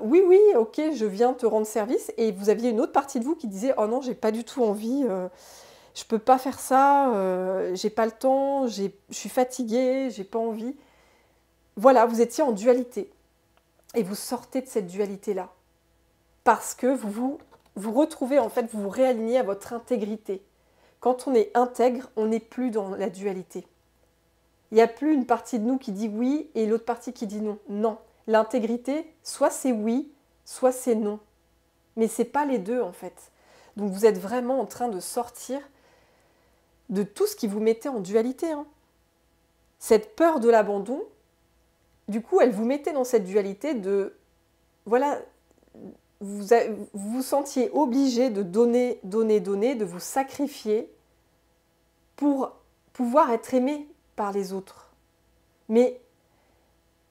oui, oui, ok, je viens te rendre service, et vous aviez une autre partie de vous qui disait oh non, j'ai pas du tout envie, je peux pas faire ça, j'ai pas le temps, je suis fatiguée, j'ai pas envie. Voilà, vous étiez en dualité. Et vous sortez de cette dualité-là. Parce que vous retrouvez, en fait, vous vous réalignez à votre intégrité. Quand on est intègre, on n'est plus dans la dualité. Il n'y a plus une partie de nous qui dit oui et l'autre partie qui dit non. Non. L'intégrité, soit c'est oui, soit c'est non. Mais ce n'est pas les deux, en fait. Donc vous êtes vraiment en train de sortir de tout ce qui vous mettait en dualité. Hein. Cette peur de l'abandon, du coup, elle vous mettait dans cette dualité de... Voilà, vous vous sentiez obligé de donner, donner, donner, de vous sacrifier pour pouvoir être aimé par les autres. Mais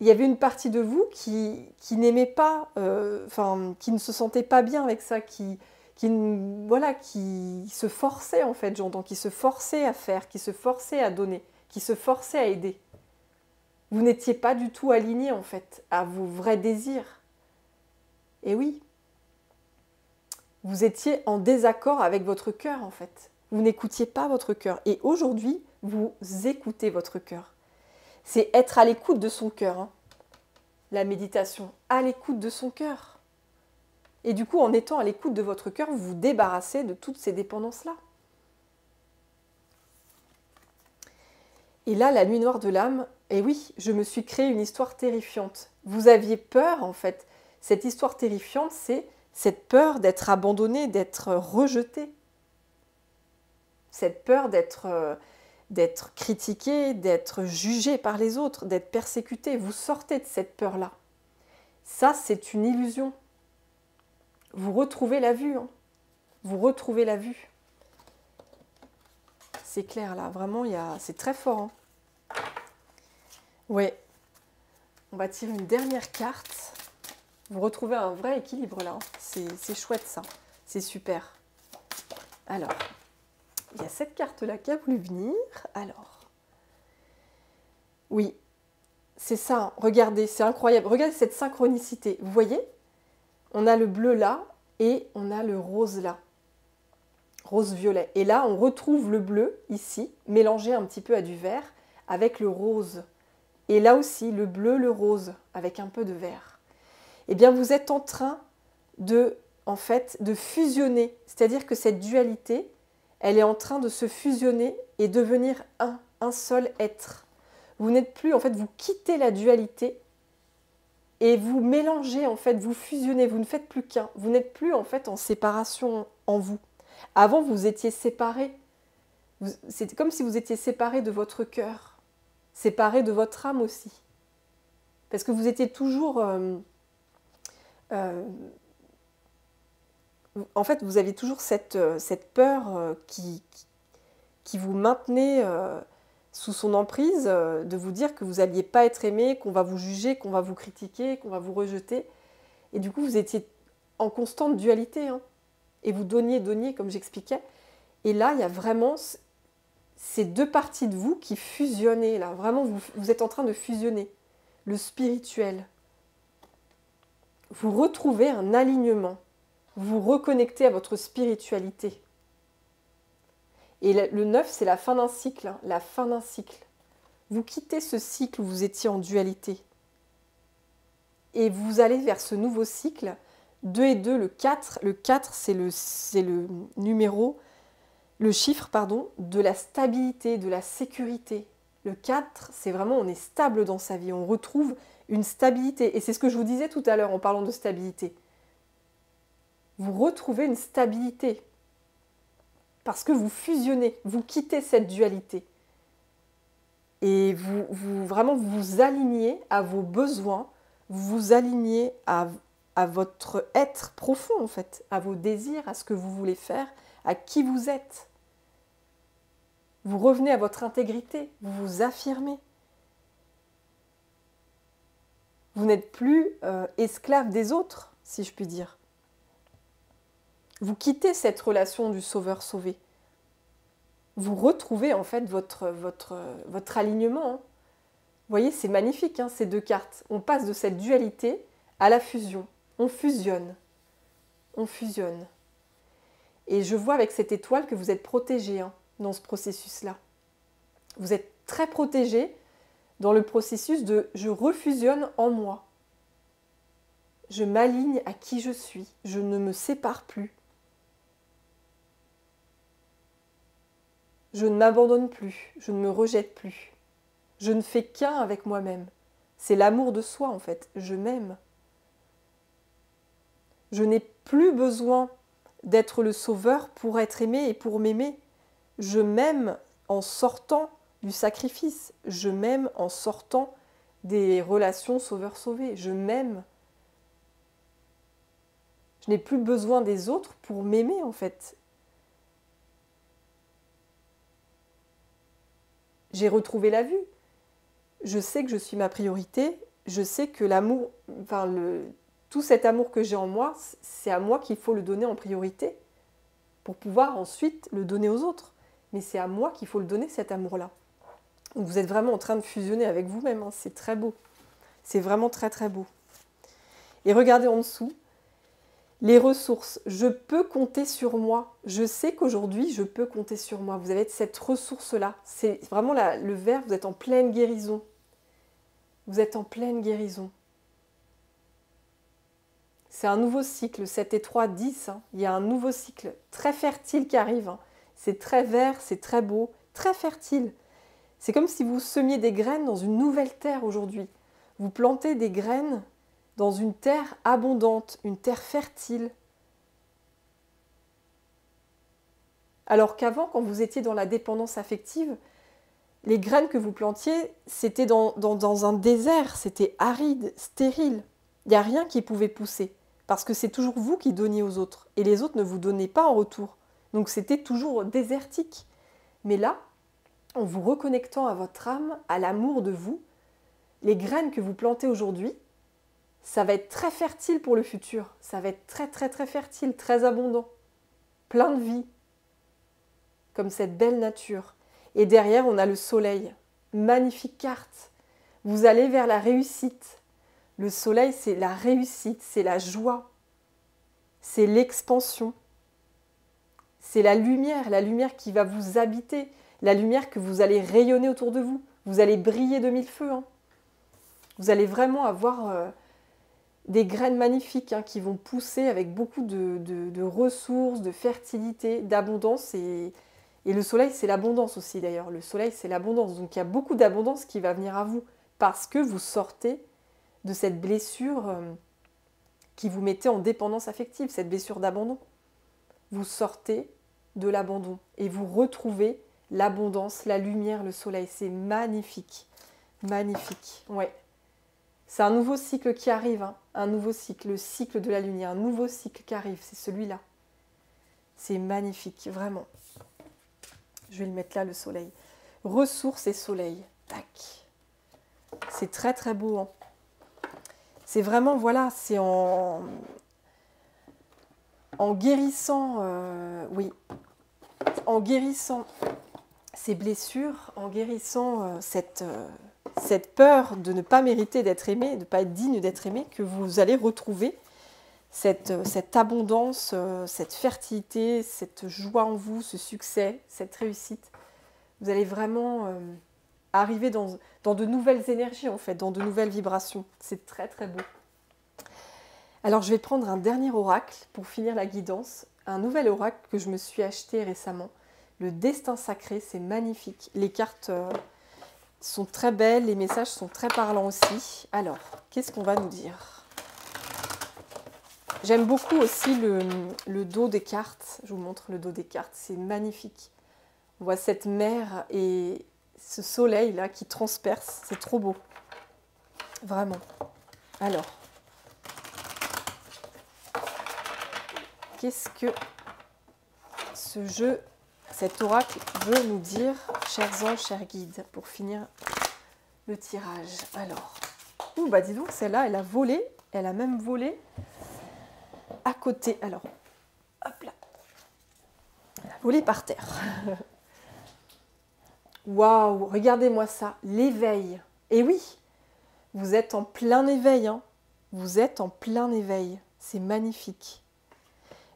il y avait une partie de vous qui n'aimait pas, qui ne se sentait pas bien avec ça, qui se forçait en fait, j'entends, qui se forçait à faire, qui se forçait à donner, qui se forçait à aider. Vous n'étiez pas du tout aligné en fait à vos vrais désirs. Et oui, vous étiez en désaccord avec votre cœur en fait. Vous n'écoutiez pas votre cœur. Et aujourd'hui, vous écoutez votre cœur. C'est être à l'écoute de son cœur. Hein. la méditation, à l'écoute de son cœur. Et du coup, en étant à l'écoute de votre cœur, vous vous débarrassez de toutes ces dépendances-là. Et là, la nuit noire de l'âme, et oui, je me suis créé une histoire terrifiante. Vous aviez peur, en fait. Cette histoire terrifiante, c'est cette peur d'être abandonné, d'être rejeté. Cette peur d'être critiqué, d'être jugé par les autres, d'être persécuté. Vous sortez de cette peur-là. Ça, c'est une illusion. Vous retrouvez la vue. Hein. Vous retrouvez la vue. C'est clair, là. Vraiment, c'est très fort. Hein. Ouais. On va tirer une dernière carte. Vous retrouvez un vrai équilibre, là. Hein. C'est chouette, ça. C'est super. Alors, il y a cette carte-là qui a voulu venir. Alors, oui, c'est ça. Hein. Regardez, c'est incroyable. Regardez cette synchronicité. Vous voyez ? On a le bleu là et on a le rose là. Rose-violet. Et là, on retrouve le bleu ici, mélangé un petit peu à du vert, avec le rose. Et là aussi, le bleu, le rose, avec un peu de vert. Eh bien, vous êtes en train de fusionner. C'est-à-dire que cette dualité, elle est en train de se fusionner et devenir un seul être. Vous n'êtes plus, en fait, vous quittez la dualité et vous mélangez, en fait, vous fusionnez, vous ne faites plus qu'un. Vous n'êtes plus, en fait, en séparation en vous. Avant, vous étiez séparés. C'était comme si vous étiez séparés de votre cœur, séparés de votre âme aussi. Parce que vous étiez toujours... en fait, vous aviez toujours cette peur qui vous maintenait sous son emprise, de vous dire que vous n'alliez pas être aimé, qu'on va vous juger, qu'on va vous critiquer, qu'on va vous rejeter. Et du coup, vous étiez en constante dualité. Hein. Et vous donniez, comme j'expliquais. Et là, il y a vraiment ces deux parties de vous qui fusionnent. Là. Vraiment, vous êtes en train de fusionner. Le spirituel. Vous retrouvez un alignement. Vous reconnectez à votre spiritualité. Et le 9, c'est la fin d'un cycle. Hein, la fin d'un cycle. Vous quittez ce cycle où vous étiez en dualité. Et vous allez vers ce nouveau cycle. 2 et 2, le 4. Le 4, c'est le numéro, le chiffre, pardon, de la stabilité, de la sécurité. Le 4, c'est vraiment, on est stable dans sa vie. On retrouve une stabilité. Et c'est ce que je vous disais tout à l'heure en parlant de stabilité. Vous retrouvez une stabilité. Parce que vous fusionnez, vous quittez cette dualité. Et vous vous alignez à vos besoins, vous vous alignez à votre être profond, en fait, à vos désirs, à ce que vous voulez faire, à qui vous êtes. Vous revenez à votre intégrité, vous vous affirmez. Vous n'êtes plus esclave des autres, si je puis dire. Vous quittez cette relation du sauveur-sauvé. Vous retrouvez en fait votre alignement. Hein. Vous voyez, c'est magnifique, hein, ces deux cartes. On passe de cette dualité à la fusion. On fusionne. On fusionne. Et je vois avec cette étoile que vous êtes protégé hein, dans ce processus-là. Vous êtes très protégé dans le processus de « je refusionne en moi ». Je m'aligne à qui je suis. Je ne me sépare plus. Je ne m'abandonne plus. Je ne me rejette plus. Je ne fais qu'un avec moi-même. C'est l'amour de soi en fait. Je m'aime. Je n'ai plus besoin d'être le sauveur pour être aimé et pour m'aimer. Je m'aime en sortant du sacrifice. Je m'aime en sortant des relations sauveur-sauvé. Je m'aime. Je n'ai plus besoin des autres pour m'aimer en fait. J'ai retrouvé la vue. Je sais que je suis ma priorité. Je sais que l'amour, tout cet amour que j'ai en moi, c'est à moi qu'il faut le donner en priorité pour pouvoir ensuite le donner aux autres. Mais c'est à moi qu'il faut le donner, cet amour-là. Donc vous êtes vraiment en train de fusionner avec vous-même. Hein. C'est très beau. C'est vraiment très très beau. Et regardez en dessous. Les ressources, je peux compter sur moi. Je sais qu'aujourd'hui, je peux compter sur moi. Vous avez cette ressource-là. C'est vraiment le vert, vous êtes en pleine guérison. Vous êtes en pleine guérison. c'est un nouveau cycle, 7 et 3, 10. Hein. Il y a un nouveau cycle très fertile qui arrive. Hein. C'est très vert, c'est très beau, très fertile. C'est comme si vous semiez des graines dans une nouvelle terre aujourd'hui. Vous plantez des graines dans une terre abondante, une terre fertile. Alors qu'avant, quand vous étiez dans la dépendance affective, les graines que vous plantiez, c'était dans un désert, c'était aride, stérile. Il n'y a rien qui pouvait pousser, parce que c'est toujours vous qui donniez aux autres, et les autres ne vous donnaient pas en retour. Donc c'était toujours désertique. Mais là, en vous reconnectant à votre âme, à l'amour de vous, les graines que vous plantez aujourd'hui, ça va être très fertile pour le futur. Ça va être très très très fertile, très abondant, plein de vie, comme cette belle nature. Et derrière, on a le soleil. Magnifique carte. Vous allez vers la réussite. Le soleil, c'est la réussite, c'est la joie, c'est l'expansion. C'est la lumière qui va vous habiter, la lumière que vous allez rayonner autour de vous. Vous allez briller de mille feux. Hein. Vous allez vraiment avoir des graines magnifiques hein, qui vont pousser avec beaucoup de ressources, de fertilité, d'abondance. Et le soleil, c'est l'abondance aussi d'ailleurs. Le soleil, c'est l'abondance. Donc il y a beaucoup d'abondance qui va venir à vous parce que vous sortez de cette blessure qui vous mettait en dépendance affective, cette blessure d'abandon. Vous sortez de l'abandon et vous retrouvez l'abondance, la lumière, le soleil. C'est magnifique. Magnifique. Ouais. C'est un nouveau cycle qui arrive. Hein. Un nouveau cycle. Le cycle de la lumière. Un nouveau cycle qui arrive. C'est celui-là. C'est magnifique. Vraiment. Je vais le mettre là, le soleil. Ressources et soleil. Tac. C'est très très beau. Hein. C'est vraiment, voilà, c'est en guérissant, oui, en guérissant ces blessures, en guérissant cette peur de ne pas mériter d'être aimé, de ne pas être digne d'être aimé, que vous allez retrouver cette abondance, cette fertilité, cette joie en vous, ce succès, cette réussite. Vous allez vraiment arriver dans de nouvelles énergies, en fait, dans de nouvelles vibrations. C'est très, très beau. Alors, je vais prendre un dernier oracle pour finir la guidance. Un nouvel oracle que je me suis acheté récemment. Le destin sacré, c'est magnifique. Les cartes sont très belles, les messages sont très parlants aussi. Alors, qu'est-ce qu'on va nous dire ? J'aime beaucoup aussi le dos des cartes. Je vous montre le dos des cartes, c'est magnifique. On voit cette mer et ce soleil-là qui transperce, c'est trop beau. Vraiment. Alors, qu'est-ce que ce jeu, cet oracle veut nous dire, chers anges, chers guides, pour finir le tirage. Alors, bah dis donc, celle-là, elle a volé, elle a même volé à côté. Alors, hop là, elle a volé par terre. Waouh, regardez-moi ça, l'éveil. Et oui, vous êtes en plein éveil, hein. Vous êtes en plein éveil. C'est magnifique.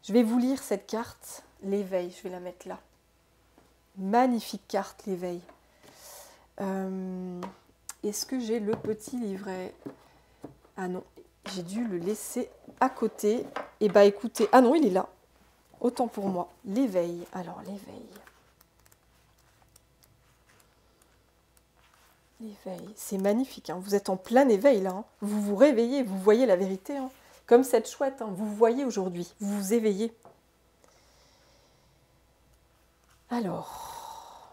Je vais vous lire cette carte, l'éveil, je vais la mettre là. Magnifique carte, l'éveil. Est-ce que j'ai le petit livret? Ah non, j'ai dû le laisser à côté. Eh bien, écoutez, ah non, il est là. Autant pour moi. L'éveil. Alors, l'éveil. L'éveil. C'est magnifique. Hein. Vous êtes en plein éveil, là. Hein. Vous vous réveillez, vous voyez la vérité. Hein. Comme cette chouette, hein. Vous voyez aujourd'hui. Vous vous éveillez. Alors...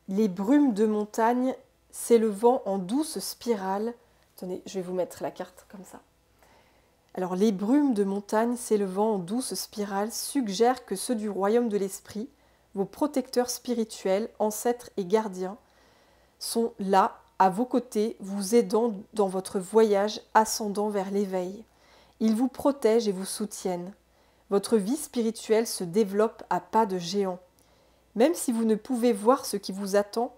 Les brumes de montagne s'élevant en douce spirale. Attendez, je vais vous mettre la carte comme ça. Alors, les brumes de montagne s'élevant en douce spirale suggèrent que ceux du royaume de l'esprit, vos protecteurs spirituels, ancêtres et gardiens, sont là, à vos côtés, vous aidant dans votre voyage ascendant vers l'éveil. Ils vous protègent et vous soutiennent. Votre vie spirituelle se développe à pas de géant. Même si vous ne pouvez voir ce qui vous attend,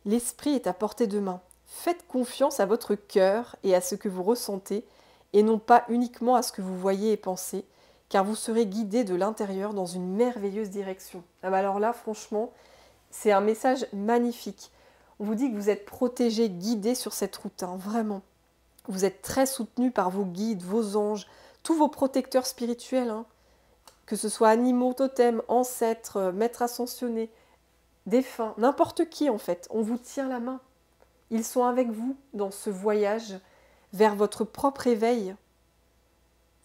l'esprit est à portée de main. Faites confiance à votre cœur et à ce que vous ressentez, et non pas uniquement à ce que vous voyez et pensez, car vous serez guidé de l'intérieur dans une merveilleuse direction. Ah bah alors là, franchement, c'est un message magnifique. On vous dit que vous êtes protégé, guidé sur cette route, hein, vraiment. Vous êtes très soutenu par vos guides, vos anges, tous vos protecteurs spirituels, hein, que ce soit animaux, totems, ancêtres, maîtres ascensionnés, défunts, n'importe qui en fait. On vous tient la main. Ils sont avec vous dans ce voyage vers votre propre éveil.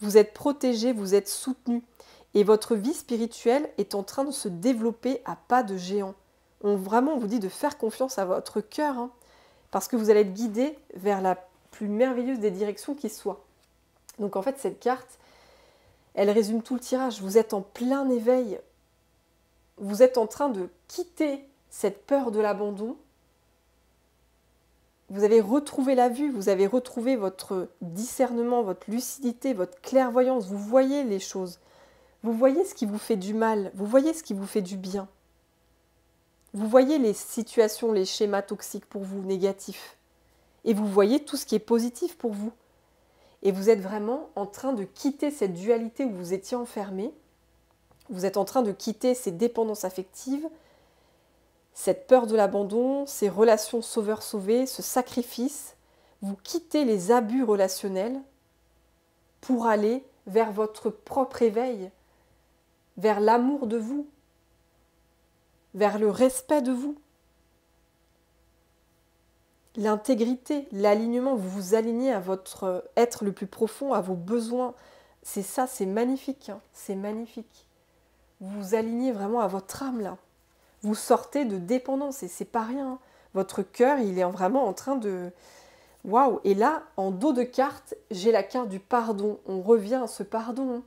Vous êtes protégé, vous êtes soutenu. Et votre vie spirituelle est en train de se développer à pas de géant. Vraiment, on vous dit de faire confiance à votre cœur, hein, parce que vous allez être guidé vers la plus merveilleuse des directions qui soit. Donc en fait, cette carte, elle résume tout le tirage. Vous êtes en plein éveil. Vous êtes en train de quitter cette peur de l'abandon. Vous avez retrouvé la vue, vous avez retrouvé votre discernement, votre lucidité, votre clairvoyance. Vous voyez les choses. Vous voyez ce qui vous fait du mal. Vous voyez ce qui vous fait du bien. Vous voyez les situations, les schémas toxiques pour vous, négatifs. Et vous voyez tout ce qui est positif pour vous. Et vous êtes vraiment en train de quitter cette dualité où vous étiez enfermé. Vous êtes en train de quitter ces dépendances affectives, cette peur de l'abandon, ces relations sauveur-sauvé, ce sacrifice. Vous quittez les abus relationnels pour aller vers votre propre éveil, vers l'amour de vous, vers le respect de vous. L'intégrité, l'alignement, vous vous alignez à votre être le plus profond, à vos besoins. C'est ça, c'est magnifique, hein, c'est magnifique. Vous vous alignez vraiment à votre âme là. Vous sortez de dépendance et c'est pas rien, hein. Votre cœur, il est vraiment en train de... Waouh! Et là, en dos de carte, j'ai la carte du pardon. On revient à ce pardon, hein.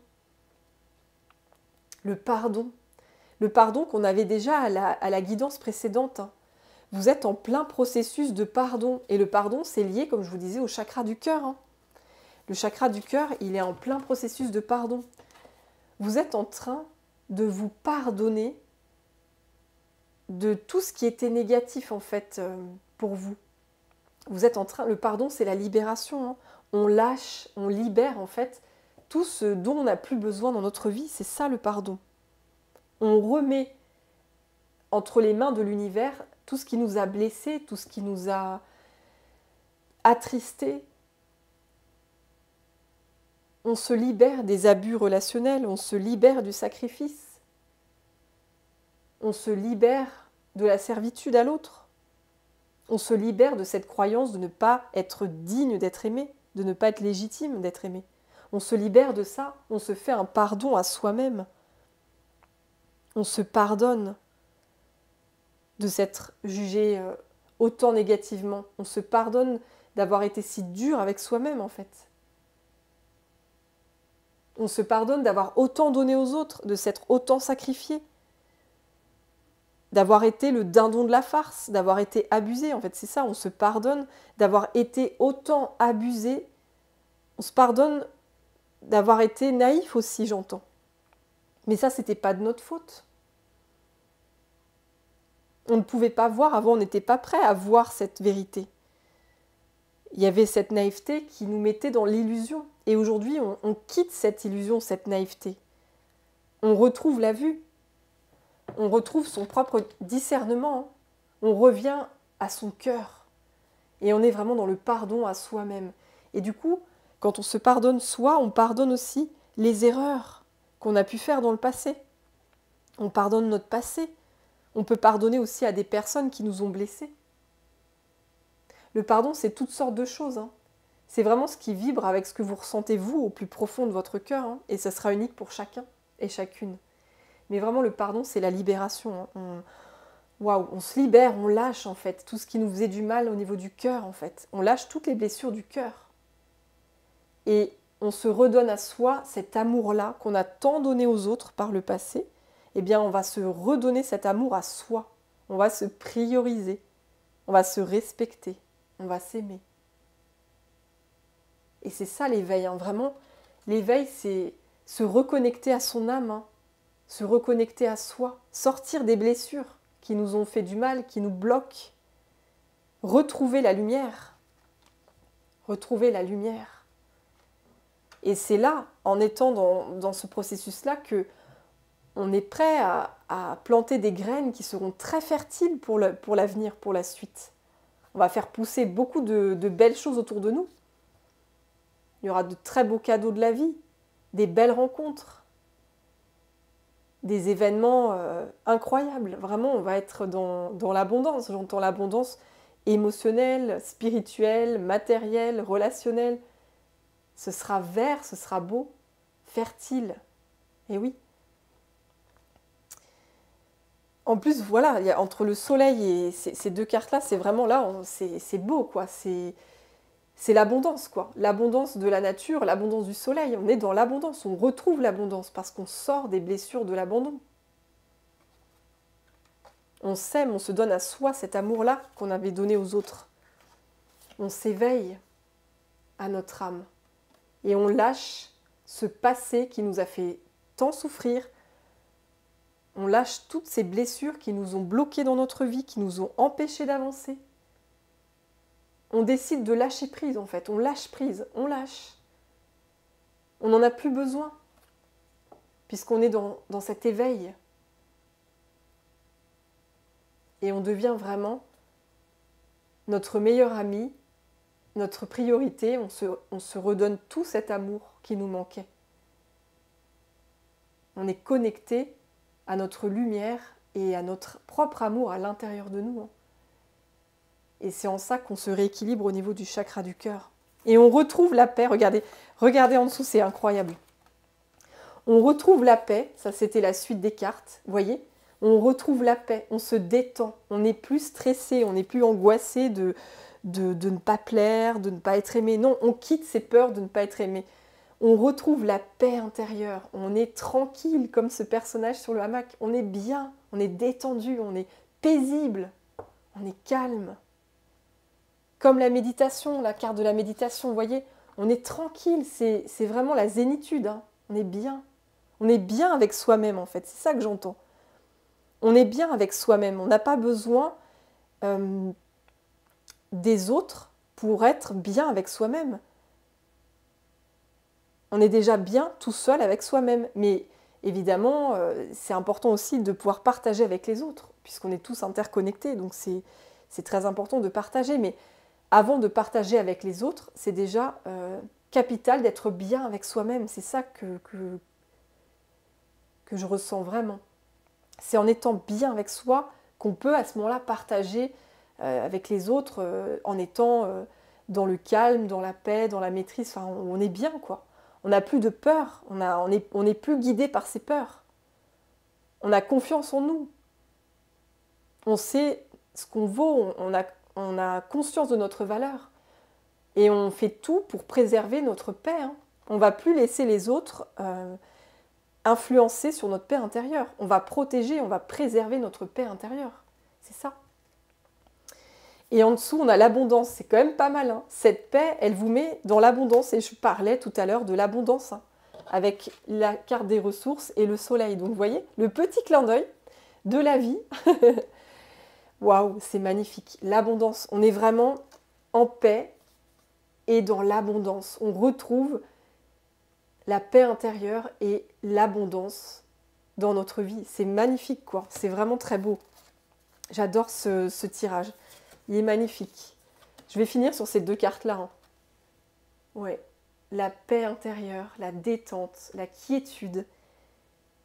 Le pardon. Le pardon qu'on avait déjà à la guidance précédente, hein. Vous êtes en plein processus de pardon. Et le pardon, c'est lié, comme je vous disais, au chakra du cœur, hein. Le chakra du cœur, il est en plein processus de pardon. Vous êtes en train de vous pardonner de tout ce qui était négatif, en fait, pour vous. Vous êtes en train... Le pardon, c'est la libération, hein. On lâche, on libère, en fait, tout ce dont on n'a plus besoin dans notre vie. C'est ça, le pardon. On remet entre les mains de l'univers tout ce qui nous a blessés, tout ce qui nous a attristés. On se libère des abus relationnels, on se libère du sacrifice, on se libère de la servitude à l'autre, on se libère de cette croyance de ne pas être digne d'être aimé, de ne pas être légitime d'être aimé. On se libère de ça, on se fait un pardon à soi-même. On se pardonne de s'être jugé autant négativement. On se pardonne d'avoir été si dur avec soi-même, en fait. On se pardonne d'avoir autant donné aux autres, de s'être autant sacrifié, d'avoir été le dindon de la farce, d'avoir été abusé. En fait, c'est ça, on se pardonne d'avoir été autant abusé. On se pardonne d'avoir été naïf aussi, j'entends. Mais ça, c'était pas de notre faute. On ne pouvait pas voir, avant on n'était pas prêt à voir cette vérité. Il y avait cette naïveté qui nous mettait dans l'illusion. Et aujourd'hui, on quitte cette illusion, cette naïveté. On retrouve la vue. On retrouve son propre discernement. On revient à son cœur. Et on est vraiment dans le pardon à soi-même. Et du coup, quand on se pardonne soi, on pardonne aussi les erreurs qu'on a pu faire dans le passé. On pardonne notre passé. On peut pardonner aussi à des personnes qui nous ont blessés. Le pardon, c'est toutes sortes de choses, hein. C'est vraiment ce qui vibre avec ce que vous ressentez vous au plus profond de votre cœur, hein. Et ça sera unique pour chacun et chacune. Mais vraiment, le pardon, c'est la libération, hein. Waouh, on se libère, on lâche en fait tout ce qui nous faisait du mal au niveau du cœur, en fait. On lâche toutes les blessures du cœur. Et on se redonne à soi cet amour-là qu'on a tant donné aux autres par le passé. Eh bien, on va se redonner cet amour à soi. On va se prioriser. On va se respecter. On va s'aimer. Et c'est ça l'éveil, hein. Vraiment, l'éveil, c'est se reconnecter à son âme, hein. Se reconnecter à soi, sortir des blessures qui nous ont fait du mal, qui nous bloquent, retrouver la lumière. Retrouver la lumière. Et c'est là, en étant dans ce processus-là, que on est prêt à planter des graines qui seront très fertiles pour l'avenir, pour la suite. On va faire pousser beaucoup de belles choses autour de nous. Il y aura de très beaux cadeaux de la vie, des belles rencontres, des événements incroyables. Vraiment, on va être dans l'abondance. J'entends l'abondance émotionnelle, spirituelle, matérielle, relationnelle. Ce sera vert, ce sera beau, fertile. Et oui. En plus, voilà, entre le soleil et ces deux cartes-là, c'est vraiment là, c'est beau, quoi. C'est l'abondance, quoi. L'abondance de la nature, l'abondance du soleil. On est dans l'abondance, on retrouve l'abondance parce qu'on sort des blessures de l'abandon. On s'aime, on se donne à soi cet amour-là qu'on avait donné aux autres. On s'éveille à notre âme et on lâche ce passé qui nous a fait tant souffrir. On lâche toutes ces blessures qui nous ont bloqués dans notre vie, qui nous ont empêchés d'avancer. On décide de lâcher prise en fait, on lâche prise, on lâche. On n'en a plus besoin, puisqu'on est dans cet éveil. Et on devient vraiment notre meilleur ami, notre priorité, on se redonne tout cet amour qui nous manquait. On est connecté à notre lumière et à notre propre amour à l'intérieur de nous. Et c'est en ça qu'on se rééquilibre au niveau du chakra du cœur. Et on retrouve la paix, regardez en dessous, c'est incroyable. On retrouve la paix, ça c'était la suite des cartes, vous voyez ? On retrouve la paix, on se détend, on n'est plus stressé, on n'est plus angoissé de ne pas plaire, de ne pas être aimé. Non, on quitte ces peurs de ne pas être aimé. On retrouve la paix intérieure, on est tranquille comme ce personnage sur le hamac. On est bien, on est détendu, on est paisible, on est calme. Comme la méditation, la carte de la méditation, vous voyez, on est tranquille, c'est vraiment la zénitude, hein. On est bien. On est bien avec soi-même en fait, c'est ça que j'entends. On est bien avec soi-même, on n'a pas besoin des autres pour être bien avec soi-même. On est déjà bien tout seul avec soi-même, mais évidemment, c'est important aussi de pouvoir partager avec les autres, puisqu'on est tous interconnectés, donc c'est très important de partager, mais avant de partager avec les autres, c'est déjà capital d'être bien avec soi-même, c'est ça que je ressens vraiment. C'est en étant bien avec soi qu'on peut à ce moment-là partager avec les autres en étant dans le calme, dans la paix, dans la maîtrise. Enfin, on est bien, quoi. On n'a plus de peur, on n'est plus guidé par ces peurs. On a confiance en nous. On sait ce qu'on vaut, on a conscience de notre valeur. Et on fait tout pour préserver notre paix. Hein. On ne va plus laisser les autres influencer sur notre paix intérieure. On va protéger, on va préserver notre paix intérieure. C'est ça. Et en dessous, on a l'abondance. C'est quand même pas mal. Hein. Cette paix, elle vous met dans l'abondance. Et je parlais tout à l'heure de l'abondance, hein, avec la carte des ressources et le soleil. Donc vous voyez, le petit clin d'œil de la vie. Waouh, c'est magnifique. L'abondance. On est vraiment en paix et dans l'abondance. On retrouve la paix intérieure et l'abondance dans notre vie. C'est magnifique, quoi. C'est vraiment très beau. J'adore ce tirage. Il est magnifique. Je vais finir sur ces deux cartes-là. Hein. Ouais. La paix intérieure, la détente, la quiétude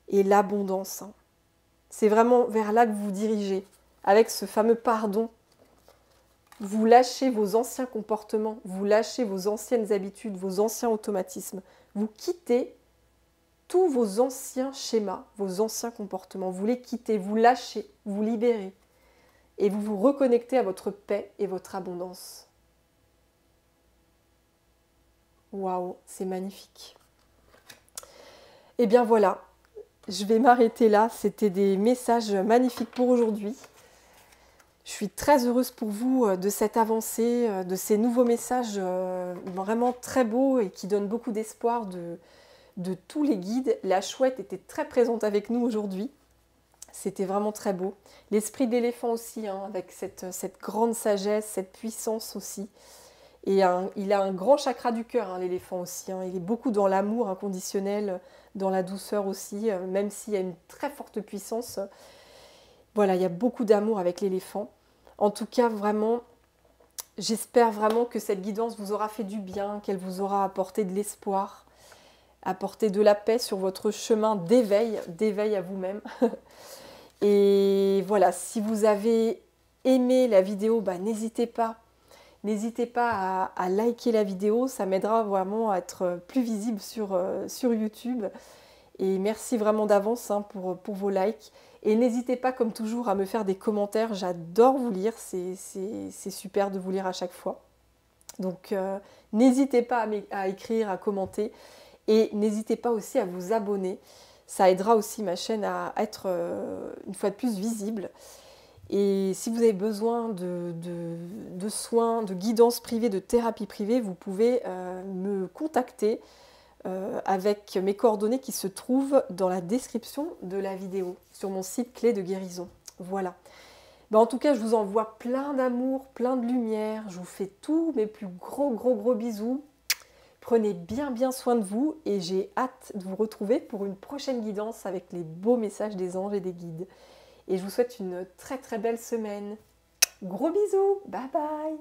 et l'abondance. Hein. C'est vraiment vers là que vous vous dirigez. Avec ce fameux pardon. Vous lâchez vos anciens comportements, vous lâchez vos anciennes habitudes, vos anciens automatismes. Vous quittez tous vos anciens schémas, vos anciens comportements. Vous les quittez, vous lâchez, vous libérez. Et vous vous reconnectez à votre paix et votre abondance. Waouh, c'est magnifique. Et bien voilà, je vais m'arrêter là. C'était des messages magnifiques pour aujourd'hui. Je suis très heureuse pour vous de cette avancée, de ces nouveaux messages vraiment très beaux et qui donnent beaucoup d'espoir de tous les guides. La chouette était très présente avec nous aujourd'hui. C'était vraiment très beau. L'esprit de l'éléphant aussi, hein, avec cette grande sagesse, cette puissance aussi. Et il a un grand chakra du cœur, hein, l'éléphant aussi. Hein. Il est beaucoup dans l'amour inconditionnel, dans la douceur aussi, même s'il y a une très forte puissance. Voilà, il y a beaucoup d'amour avec l'éléphant. En tout cas, vraiment, J'espère vraiment que cette guidance vous aura fait du bien, qu'elle vous aura apporté de l'espoir, apporté de la paix sur votre chemin d'éveil à vous-même. Et voilà, si vous avez aimé la vidéo, bah, n'hésitez pas à liker la vidéo, ça m'aidera vraiment à être plus visible sur YouTube. Et merci vraiment d'avance hein, pour vos likes. Et n'hésitez pas, comme toujours, à me faire des commentaires. J'adore vous lire, c'est super de vous lire à chaque fois. Donc n'hésitez pas à écrire, à commenter. Et n'hésitez pas aussi à vous abonner. Ça aidera aussi ma chaîne à être une fois de plus visible. Et si vous avez besoin de soins, de guidance privée, de thérapie privée, vous pouvez me contacter avec mes coordonnées qui se trouvent dans la description de la vidéo, sur mon site Clé de guérison. Voilà. Ben, en tout cas, je vous envoie plein d'amour, plein de lumière. Je vous fais tous mes plus gros bisous. Prenez bien soin de vous et j'ai hâte de vous retrouver pour une prochaine guidance avec les beaux messages des anges et des guides. Et je vous souhaite une très belle semaine. Gros bisous, bye bye.